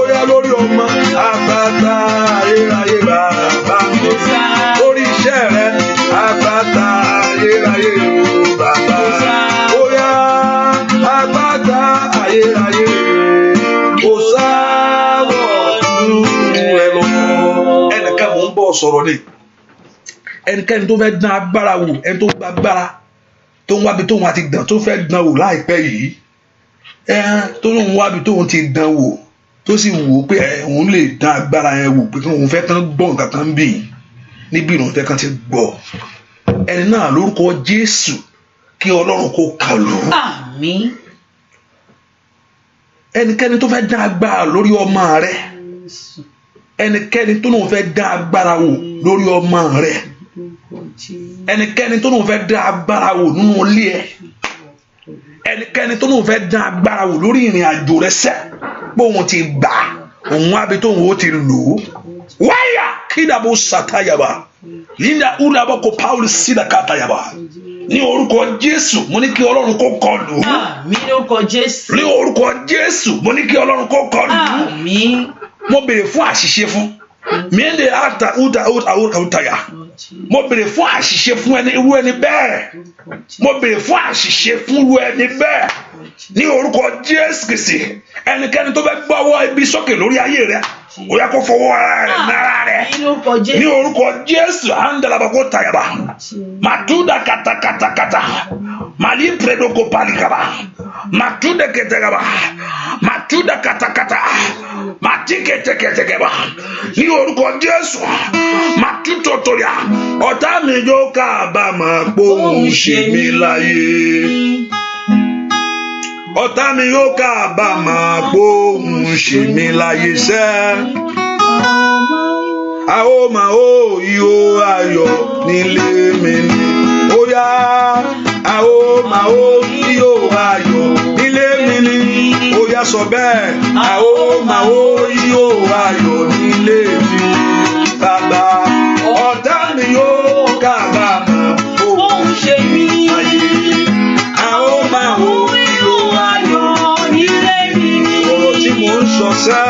Óyá lórí ọmọ àpáta ayérayé bàbá. Lórí iṣẹ́ rẹ àpáta ayérayé bàbá. Óyá àpáta ayérayé. Kò sáwọ̀nù rẹ lọ. Ẹnìkan mò ń bọ̀ sọ̀rọ̀ ni. Ẹnikẹ́ni tó fẹ́ dán agbára wò, ẹni tó gba agbára tó ń wábi tóun àti dán tó fẹ́ dán wò láìpẹ́ yìí, tó ń wábi tóun ti dán wò tó sì wò pé òun lè dán agbára yẹn wò pé òun fẹ́ kán gbọ́ nǹkan kan bì níbi ìrántí kan ti gbọ́. Ẹni náà lórúkọ Jésù kí Ọlọ́run kó kọlù. Àmín. Ẹnikẹ́ni tó fẹ́ dán agbára lórí ọmọ rẹ, ẹnikẹ́ni tó lóun fẹ́ dán agbára wò lórí ọmọ rẹ, ẹnikẹ́ni tó lóun fẹ́ dán agbára wò nínú ilé ẹ, ẹnikẹ́ni tó lóun fẹ́ dán agbára wò lórí ìrìn àjò rẹ sẹ́ pé òun ti gbà òun wábi tóun ó ti lò ó. Wáyà kídàbó sàtáyàbá linda udabọ kò Paul sídàkátàyàbá ní orúkọ Jésù. Mo ní kí Ọlọ́run kó kọlù. Àmín ní orúkọ Jésù. Ní orúkọ Jésù mo ní kí Ọlọ́run kó kọlù. Àmín. Mo béèrè fún àṣìṣe fún miende ata utaya. Mo béèrè fún àṣìṣe fún irú ẹni bẹ́ẹ̀. Mo béèrè fún àṣìṣe fún irú ẹni bẹ́ẹ̀ ní orúkọ Jésù Kristi. Ẹnikẹ́ni tó fẹ́ gbọ́wọ́ ibi sókè lórí ayé rẹ, ó yá kó fọwọ́ ara rẹ̀ nára rẹ̀ ní orúkọ Jésù. Andalabako tayaba matuda kata mali predoko palikaba matuda ketegaba matuda kata matiketekeba ní orúkọ Jésù. Matutotoria ọ̀tá mi yóò kábàámọ̀ pé òun ṣe mí láyé. Ọ̀tá mi yóò kábàámọ̀ pé òun ṣe mí láyé sẹ́. A ó máa ó ìhó ayọ̀ nílé mi ni. Ó yá a ó máa ó ìhó ayọ̀ nílé mi ni. Ó yá sọ bẹ́ẹ̀. A ó máa ó ìhó ayọ̀ nílé mi ni. Bàbá ọ̀tá mi yóò kábàámọ̀ pé òun ṣe mí láyé. A ó máa ó ìhó ayọ̀ nílé mi ni. Ọ̀rọ̀ tí mò ń sọ sẹ́.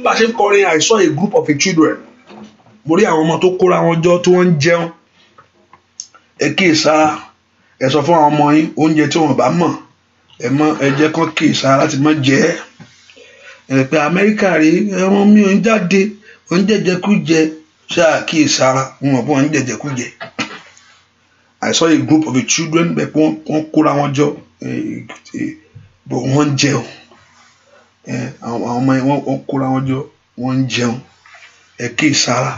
bá ṣe ń kọrin I saw a group of children mo rí àwọn ọmọ tó kóra wọn jọ tí wọ́n ń jẹun ẹ kíyèsára ẹ sọ fún àwọn ọmọ yín oúnjẹ tí wọ́n bá mọ̀ ẹ jẹ́ kán kíyèsára láti má jẹ ẹ pé Amẹ́ríkà rí ẹran mi ò ń jáde ò ń jẹjẹkújẹ ṣáà kíyèsára wọn mọ̀ pé wọ́n ń jẹjẹkújẹ. I saw a group of children bẹ́ẹ̀ pé wọ́n kóra wọn jọ bọ̀ wọ́n ń jẹun àwọn ọmọ yẹn wọ́n kóra wọn jọ wọ́n ń jẹun ẹ kíyèsára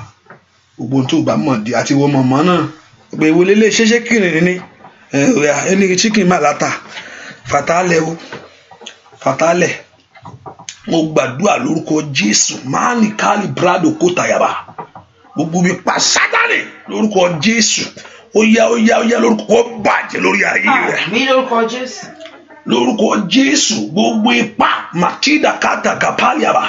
gbogbo tó bá mọ̀ di àti wọ́n mọ̀mọ́ náà pé ìwọlé lè ṣeéṣe kìrìnrìn ni ẹni chicken máa láta fatalẹ̀ o fatalẹ̀ mo gbàdúrà lórúkọ Jésù máa ní káàlì brado kó tàyàbà gbogbo mi pa Sátánì lórúkọ Jésù ó yá lórúkọ bàjẹ́ lórí ayé rẹ̀ mi lórúkọ Jésù lórúkọ Jésù gbogbo ipá màtídà kàtà kàpálíàbà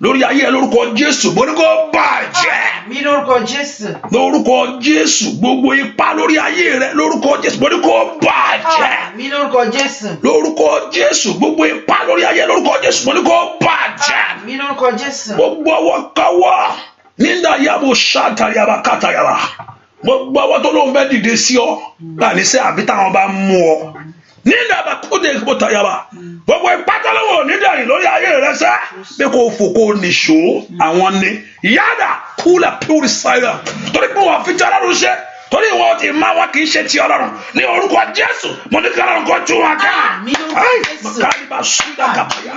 lórí ayé lórúkọ Jésù gbogbo bàjẹ́ mi lórúkọ Jésù lórúkọ Jésù gbogbo ipá lórí ayé rẹ̀ lórúkọ Jésù gbogbo bàjẹ́ mi lórúkọ Jésù lórúkọ Jésù gbogbo ipá lórí ayé lórúkọ Jésù gbogbo bàjẹ́ mi lórúkọ Jésù gbogbo ọwọ́ káwọ́ nígbà yàbò ṣàtàyàbà kàtàyàbà gbogbo ọwọ́ tó lóun fẹ́ dìde sí ọ láàní sẹ́ àbí táwọn bá mú ọ nígbà bá kó dé kó tàyàbà gbogbo ìpátọ́lọ́wọ́ onídàáyìn lórí ayé rẹ sẹ́ pé kò fò kò nìṣó àwọn ni yàrá kúlà purifyer torí pé wọ́n fi ti Ọlọ́run ṣe torí wọn ti máa wọn kì í ṣe ti Ọlọ́run ní orúkọ Jésù mo ní kí Ọlọ́run kó tú wọn ká mọ̀kálíbà ṣúdà kàbàyà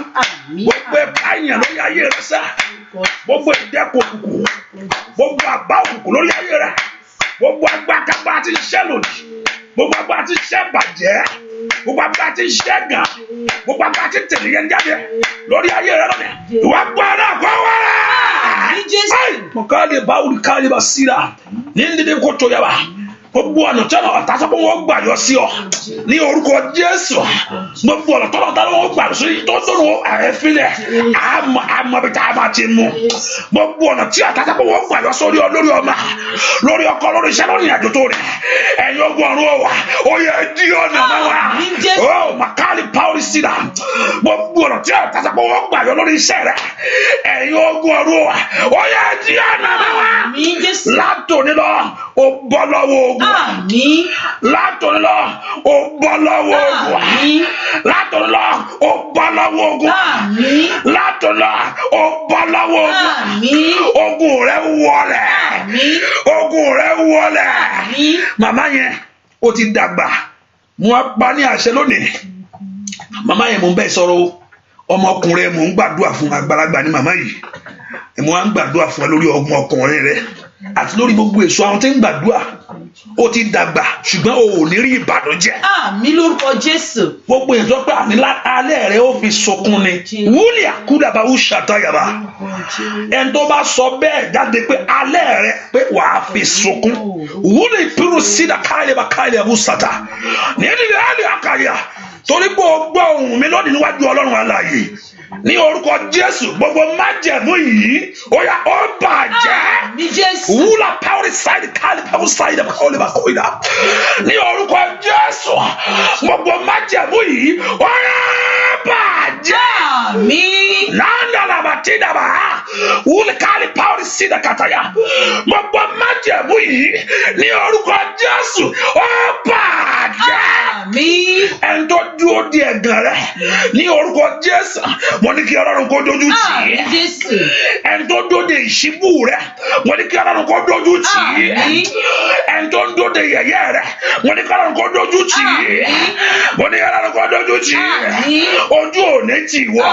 gbogbo ìpáyàn lórí ayé rẹ sẹ́ gbogbo ìdẹ́kun òkùnkùn gbogbo àbá òkùnkùn lórí ayé rẹ gbogbo agbákagbá ti ṣẹ́ lòdì gbogbo agbá ti ṣẹ́ bàjẹ́ gbogbo agbá ti ṣẹ́ gàn gbogbo agbá ti tẹ̀lé yẹn jáde lórí ayé rẹ lọ́nà ìwà gbọ́dọ̀ kọ́ wẹ́rẹ́ mọ̀kálíbà olùkálíbà síra ní dídé kó tó yàrá gbogbo ọ̀nà tí ọ̀nà ọ̀tá sọ pé wọ́n gbà yọ sí ọ ní orúkọ Jésù gbogbo ọ̀nà tọ́lọ̀ tá wọ́n gbà sí tó dúró àrẹ́fílẹ̀ àmọ́ bí tá a máa ti mú gbogbo ọ̀nà tí ọ̀tá sọ pé wọ́n gbà yọ sórí ọ lórí ọmọ lórí ọkọ lórí iṣẹ́ lórí ìrìnàjò tó rẹ̀ ẹ̀yin ogun ọ̀run ọ̀wà ó yẹ dí ọ̀nà náà wá ó màkàlì pàórí síra gbogbo ọ̀nà tí ọ̀tá sọ pé wọ́n gbà yọ lórí iṣẹ́ rẹ̀ ẹ̀yin ogun ọ̀run ọ̀wà ó yẹ dí ọ̀nà náà wá látòní lọ ó bọ́ lọ́wọ́ ogun látòní lọ ó bọ́ lọ́wọ́ ogun látòní lọ ó bọ́ lọ́wọ́ ogun látòní lọ ó bọ́ lọ́wọ́ ogun ogun rẹ wọlẹ̀ ogun rẹ wọlẹ̀ màmá yẹn ó ti dàgbà mo á pa ní àṣẹ lónìí màmá yẹn mo ń bẹ sọ̀rọ̀ ọmọkùnrin mo ń gbàdúrà fún àgbàlagbà ní màmá yìí mo á ń gbàdúrà fún ẹ lórí ọgbọ́n ọkùnrin rẹ àti lórí gbogbo èso àwọn tí ń gbàdúrà ó ti dàgbà ṣùgbọ́n o ò ní rí ìbànújẹ́. mi lórúkọ Jésù. gbogbo èèyàn tó pé àní alẹ́ rẹ̀ ó fi sọkún ni wúlì àkúdàbà ó ṣàtàyàbà ẹni tó bá sọ bẹ́ẹ̀ jáde pé alẹ́ rẹ̀ pé wàá fi sọkún wúlì ìpinnu sídà káyọ̀bà káyọ̀bà ó ṣàtà ní ìdílé àlè àkàyà torí pé o gbọ́ ohùn mi lónìí níwájú Ọlọ́run alààyè ní orúkọ Jésù gbogbo májẹ̀mú yìí ó yá ó bàjẹ́ wúlà pàwọ́rì sáìdì káàlì pàwọ́ sáìdì àbákọ́lẹ̀ bàkọ́lẹ̀ ní orúkọ Jésù gbogbo májẹ̀mú yìí ó yá bàjẹ́ láńdàlà bàtídàbà wúlì káàlì pàwọ́rì sídà kàtàyà gbogbo májẹ̀mú yìí ní orúkọ Jésù ó bàjẹ́ ẹni tó dúró di ẹ̀gàn rẹ̀ ní orúkọ Jésù mo ní kí Ọlọ́run kó dojú tì í ẹni tó dóde ìṣíbù rẹ mo ní kí Ọlọ́run kó dojú tì í ẹni tó dóde yẹ̀yẹ́ rẹ mo ní kí Ọlọ́run kó dojú tì í mo ní kí Ọlọ́run kó dojú tì í ojú ò ní tì wọ́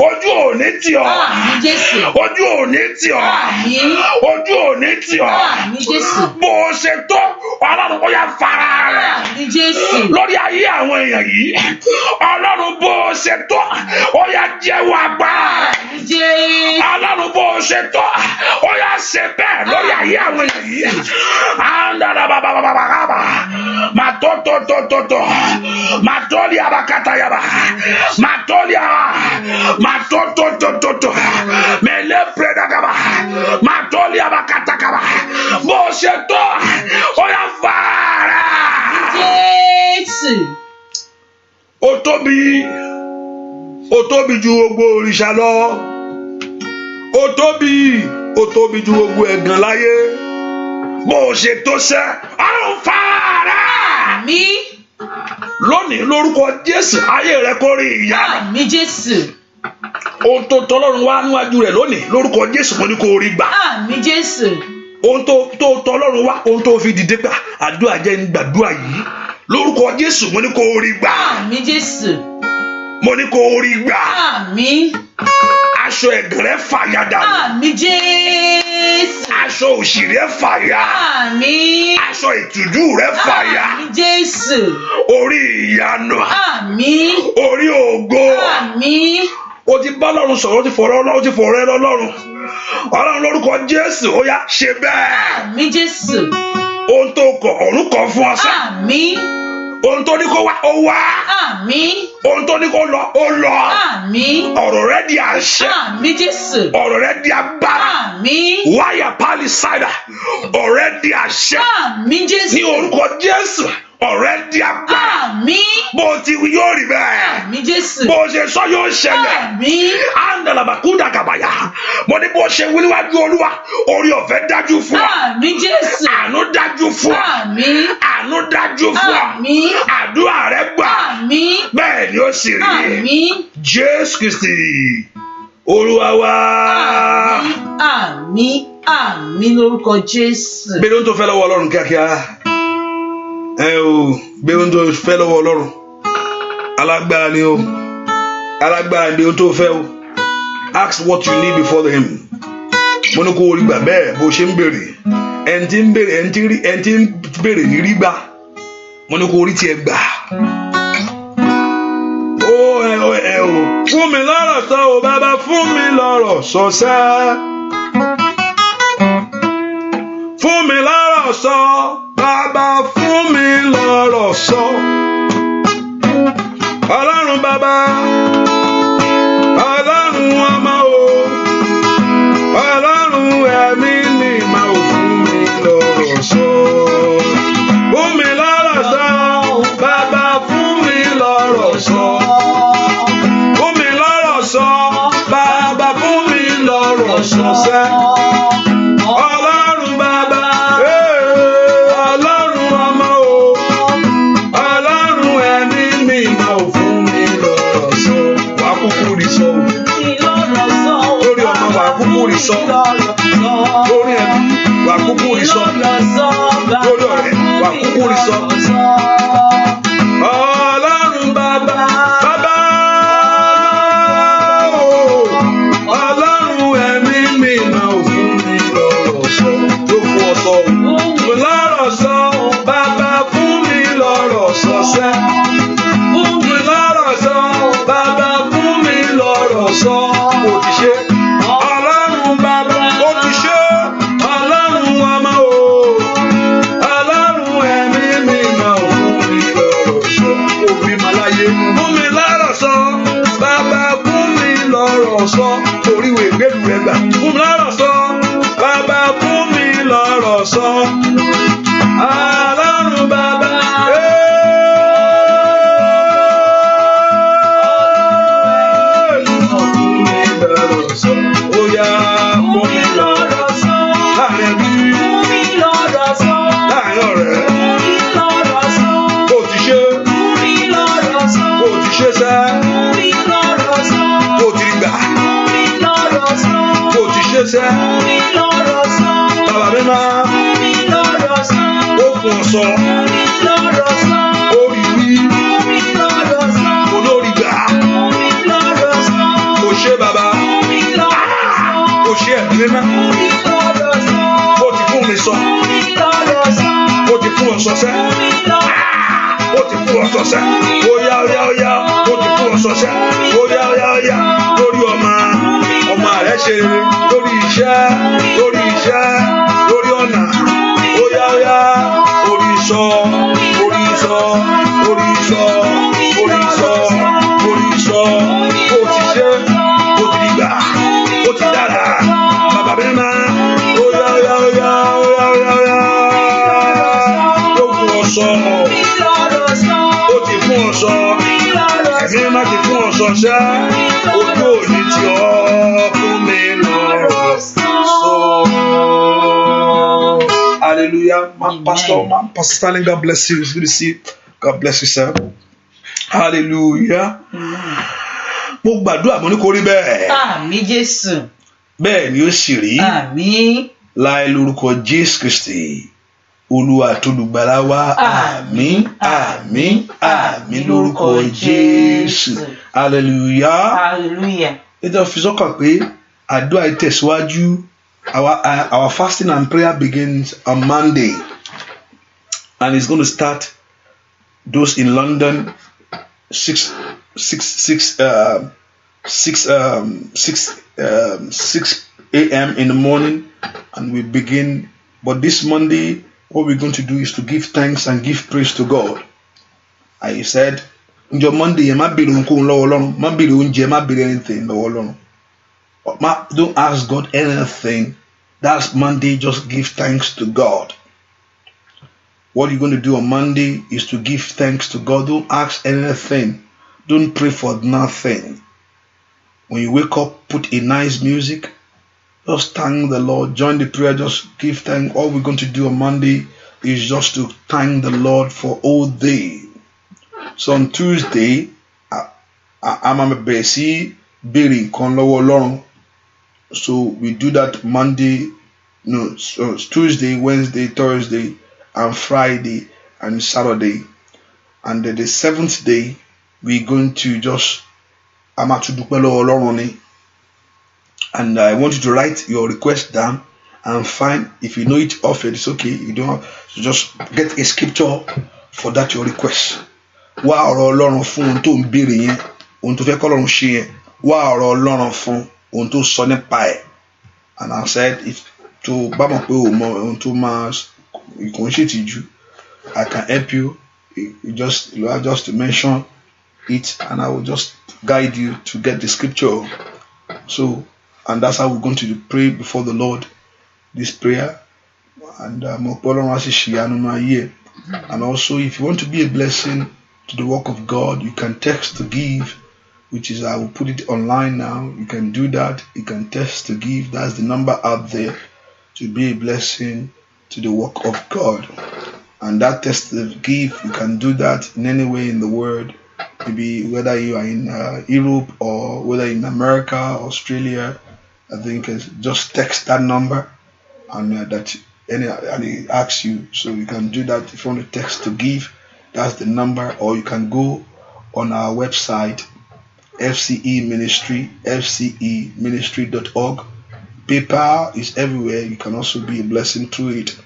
ojú ò ní tì ọ́ ojú ò ní tì ọ́ ojú ò ní tì ọ́ bó o ṣe tó Ọlọ́run kó yá fara rẹ̀ lórí ayé àwọn èèyàn yìí Ọlọ́run bó o ṣe tó ó yá jẹ́wọ́ agbára Ọlọ́run bó o ṣe tó ó yá ṣe bẹ́ẹ̀ lórí ayé àwọn èèyàn yìí àndàlà bàbàbàbàbà mà tó mà tọ́lì abakata yaba mà tọ́lì àwà mà tó mẹ́lẹ́ pẹ́dàgàbà mà tọ́lì abakata kaba bó o ṣe tó ó yá fara. Ó tóbi ju gbogbo òrìṣà lọ ó tóbi ju gbogbo ẹ̀gàn láyé. Bó o ṣe tó sẹ́, ọ̀run fàárà. Àmín. Lónìí lórúkọ Jésù, ayé rẹ kó rí ìyanu. Àmín Jésù. Ohun tó tọ́lọ́run wá níwájú rẹ̀ lónìí lórúkọ Jésù mo ní kó rí gbà. Àmín Jésù. Ohun tó tọ́lọ́run wá, ohun tó fi dìde pé àdúrà jẹ́ ń gbàdúrà yìí lórúkọ Jésù mo ní kó rí gbà. Àmín Jésù. Mo ní kó rí gbà. Àmín. Aṣọ ẹ̀gàn rẹ fàya dànù. Àmín Jésù. Aṣọ òṣì rẹ fàya. Àmín. Aṣọ ìtìjú rẹ fàya. Àmín Jésù. Orí ìyanu. Àmín. Orí ògo. Àmín. O ti bá Ọlọ́run sọ̀rọ̀, o ti fọ̀rọ̀ ẹ lọ́lọ́run. Ọlọ́run lórúkọ Jésù ó yá ṣe bẹ́ẹ̀. Àmín Jésù. Ohun tó kọ̀ ọ̀run kọ̀ fún ọ sá. Àmín. Ohun tó ní kó wá ó wá. Àmín. Ohun tó ní kó lọ ó lọ. Àmín. Ọ̀rọ̀ rẹ di àṣẹ. Àmín Jésù. Ọ̀rọ̀ rẹ di agbára. Àmín. Wáyà pálí sáìdà. Ọ̀rọ̀ rẹ di àṣẹ. Àmín Jésù. Ní orúkọ Jésù, ọ̀rọ̀ rẹ di agbára. Àmín. Bó o ti wí yóò rí bẹ́ẹ̀. Àmín Jésù. Bó o ṣe sọ yóò ṣẹlẹ̀. Àmín. Andalabakuda kabaya. Mo ní bó o ṣe wí níwájú Olúwa, orí ọ̀fẹ́ dájú fún wa. Àmín Jésù. Àánú dájú fún wa. Àmín. Àánú dájú fún wa. Àmín. Àdúrà rẹ gbà. Àmín. Bẹ́ẹ̀ ni ó sì rí. Àmín. Jésù Kristi Olúwa wa. Àmín. Àmín. Àmín lórúkọ Jésù. Gbé ohun tó fẹ́ lọ́wọ́ Ọlọ́run kíákíá. Gbé ohun tó fẹ́ lọ́wọ́ Ọlọ́run. Alágbára ni o. Alágbára ni ohun tó fẹ́ o. Ask what you need before him. Mo ní kó o rí gbà bẹ́ẹ̀ bó ṣe ń béèrè. Ẹni tí ń béèrè ní rí gbà. Mo ní kó o rí tiẹ̀ gbà. Fún mi lọ́rọ̀ sọ o bàbá, fún mi lọ́rọ̀ sọ sẹ́. Fún mi lọ́rọ̀ sọ bàbá, fún mi lọ́rọ̀ sọ. Ọlọ́run bàbá, Ọlọ́run ọmọ o, Ọlọ́run ẹ̀mí ni màá ò fún mi lọ́rọ̀ sọ. Fún mi lọ́rọ̀ sọ bàbá, fún mi lọ́rọ̀ sọ. Fún mi lọ́rọ̀ sọ bàbá, fún mi lọ́rọ̀ sọ sẹ́. Ọlọ́run bàbá, Ọlọ́run ọmọ o, Ọlọ́run ẹ̀mí mi màá ò fún mi lọ́rọ̀ sọ. Wà á kúkú rí sọ o. Lórí ọmọ wà á kúkú rí sọ. Lórí ẹbí wà á kúkú rí sọ. Lórí ọ̀rẹ́ wà á kúkú rí sọ. Ọlọ́run bàbá, bàbá o, Ọlọ́run ẹ̀mí mi màá ò fún mi lọ́rọ̀ sọ. Ló fún ọ sọ o. Lọ́rọ̀ sọ bàbá, fún mi lọ́rọ̀ sọ sẹ́. Fún mi lọ́rọ̀ sọ bàbá, fún mi lọ́rọ̀ sọ. Ó ti ṣe. Ọlọ́run bàbá, ó ti ṣe. Ọlọ́run ọmọ o, Ọlọ́run ẹ̀mí mi màá ò fún mi lọ́rọ̀ sọ. Òbí màláyé, fún mi lọ́rọ̀ sọ bàbá, fún mi lọ́rọ̀ sọ. Oríwèé gbẹ́rù rẹ gbà. Fún mi lọ́rọ̀ sọ bàbá, fún mi lọ́rọ̀ sọ. Ọlọ́run bàbá, ó yá fún mi lọ́rọ̀ sọ. Láàrin ẹbí, láàrin ọ̀rẹ́, ó ti ṣe, ó ti ṣe sẹ́, ó ti gbà, ó ti ṣe sẹ́. Bàbá mi máa ó fún ọ sọ. Ó rí wí, olórí gbà. Ó ṣe bàbá, ó ṣe ẹ̀mí mímá. Ó ti fún mi sọ. Ó ti fún ọ sọ sẹ́. Ó ti fún ọ sọ sẹ́. Ó yá, ó yá, ó yá. Ó ti fún ọ sọ sẹ́. Ó yá, ó yá, ó yá. Lórí ọmọ rẹ̀ ṣe rere. Lórí iṣẹ́, lórí ọ̀nà. Ó yá, ó yá. Orí sọ, orí sọ, orí sọ, orí sọ, orí sọ. Ó ti ṣe, ó ti gbà, ó ti dára. Bàbá mi máa. Ó yá, ó yá, ó yá, ó yá, ó yá, ó yá. Ó fún ọ sọ. Ó ti fún ọ sọ. Ẹ̀mí má ti fún ọ sọ ṣá. Ojú òní tí ọ fún mi lọ́rọ̀ Hallelujah. Amen. Pastor Stanley, God bless you. It's good to see you. God bless you, sir. Hallelujah. Mo gbàdúrà mo ní kó rí bẹ́ẹ̀. Àmín Jésù. Bẹ́ẹ̀ ni ó sì rí. Àmín. Láì lórúkọ Jésù Kristi. Olúwa tó lùgbàlà wa. Àmín, àmín, àmín lórúkọ Jésù. Hallelujah. Hallelujah. Ètò ìfisọ́kàn pé àdúrà ìtẹ̀síwájú. Our fasting and prayer begins on Monday, and it's going to start. Those in London, 6 a.m. in the morning, and we begin. But this Monday, what we're going to do is to give thanks and give praise to God. I said, on your Monday, you might be anything. Don't ask God anything. That's Monday. Just give thanks to God. What you're going to do on Monday is to give thanks to God. Don't ask anything. Don't pray for nothing. When you wake up, put a nice music. Just thank the Lord. Join the prayer. Just give thanks. All we're going to do on Monday is just to thank the Lord for all day. So on Tuesday, I'm a busy building con lọ́wọ́ Ọlọ́run. So we do that Monday, so Tuesday, Wednesday, Thursday, and Friday and Saturday. And then the 7th day, we're going to just and I want you to write your request down and find, if you know it off it, it's okay. You don't have to just get a scripture for that your request. Wá ọ̀rọ̀ Ọlọ́run fún ohun tó ń béèrè yẹn, ohun tó fẹ́ kọ́ Ọlọ́run ṣe yẹn. Wá ọ̀rọ̀ Ọlọ́run fún ohun tó sọ nípa ẹ̀. And I said, if to bá mọ̀ pé o mọ ohun tó máa ìkànnì ṣètìjú, I can help you. You just to mention it, and I will just guide you to get the scripture. So, and that's how we're going to pray before the Lord this prayer. And and also, if you want to be a blessing to the work of God, you can text to give, which is, I will put it online now. You can do that. You can text to give. That's the number out there to be a blessing to the work of God. And that text to give, you can do that in any way in the world. Maybe whether you are in Europe or whether in America, Australia, I think just text that number, and and it asks you. So you can do that if you want to text to give. That's the number, or you can go on our website, fceministry.org. PayPal is everywhere. You can also be a blessing through it.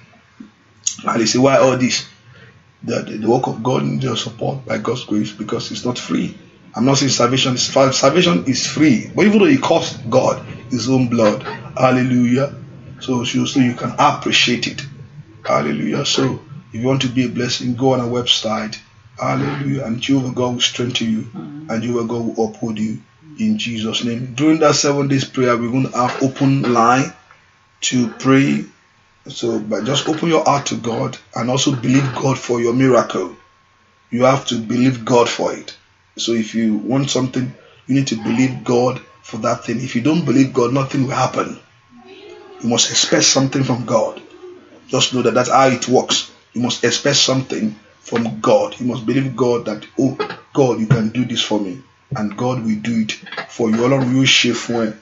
And you say, why all this? The work of God needs your support by God's grace, because it's not free. I'm not saying salvation is free, but even though it costs God His own blood, hallelujah. So you can appreciate it, hallelujah. So if you want to be a blessing, go on our website, hallelujah, and Jehovah God will strengthen you, and Jehovah God will uphold you in Jesus' name. During that 7 days prayer, we're going to have open line to pray. So, but just open your heart to God and also believe God for your miracle. You have to believe God for it. So if you want something, you need to believe God for that thing. If you don't believe God, nothing will happen. You must expect something from God. Just know that that's how it works. You must expect something from God. You must believe God that, oh, God, you can do this for me. And God will do it for you. Along you shift when.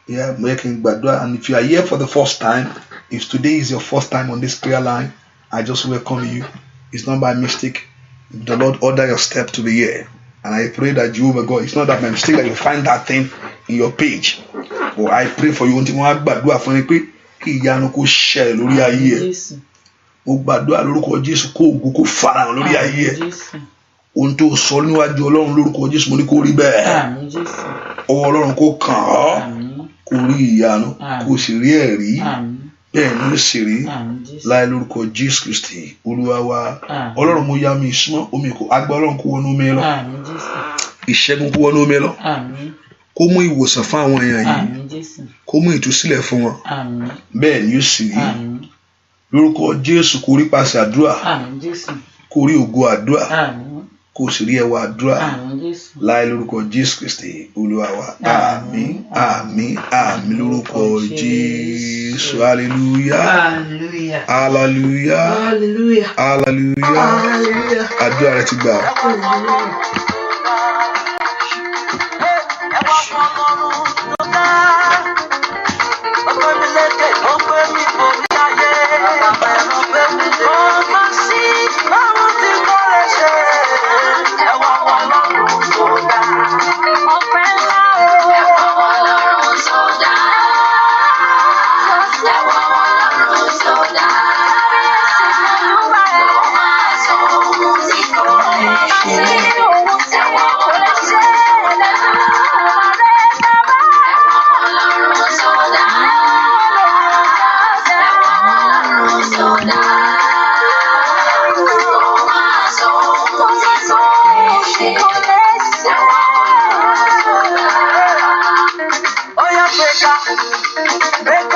Yeah, making badua. And if you are here for the first time, if today is your first time on this prayer line, I just welcome you. It's not by mistake. The Lord order your step to be here. And I pray that Jehovah God, it's not that by mistake that you find that thing in your page. Or I pray for you. Ohun tó sọ níwájú Ọlọ́run lórúkọ Jésù mo ní kó rí bẹ́ẹ̀. Ọwọ́ Ọlọ́run kó kàn ọ́, kó rí ìyanu, kó sì rí ẹ̀rí. Bẹ́ẹ̀ ni ó sì rí láì lórúkọ Jésù Kristi Olúwa wa. Ọlọ́run mo yá mi súnmọ́ omi kò agbá Ọlọ́run kó wọnú omi lọ. Ìṣẹ́gun kó wọnú omi lọ. Kó mú ìwòsàn fún àwọn èèyàn yìí. Kó mú ìtúsílẹ̀ fún wọn. Bẹ́ẹ̀ ni ó sì rí. Lórúkọ Jésù kó rí pàṣẹ àdúrà. Kó rí ògo àdúrà. kó sì rí ẹwà àdúrà Àmín Jésù. láì lórúkọ Jésù Kristi Olúwa wa. Àmín àmín àmín lórúkọ Jésù. Hallelujah. Hallelujah. Hallelujah. Hallelujah. Hallelujah. Hallelujah. Àdúrà rẹ ti gbà. Break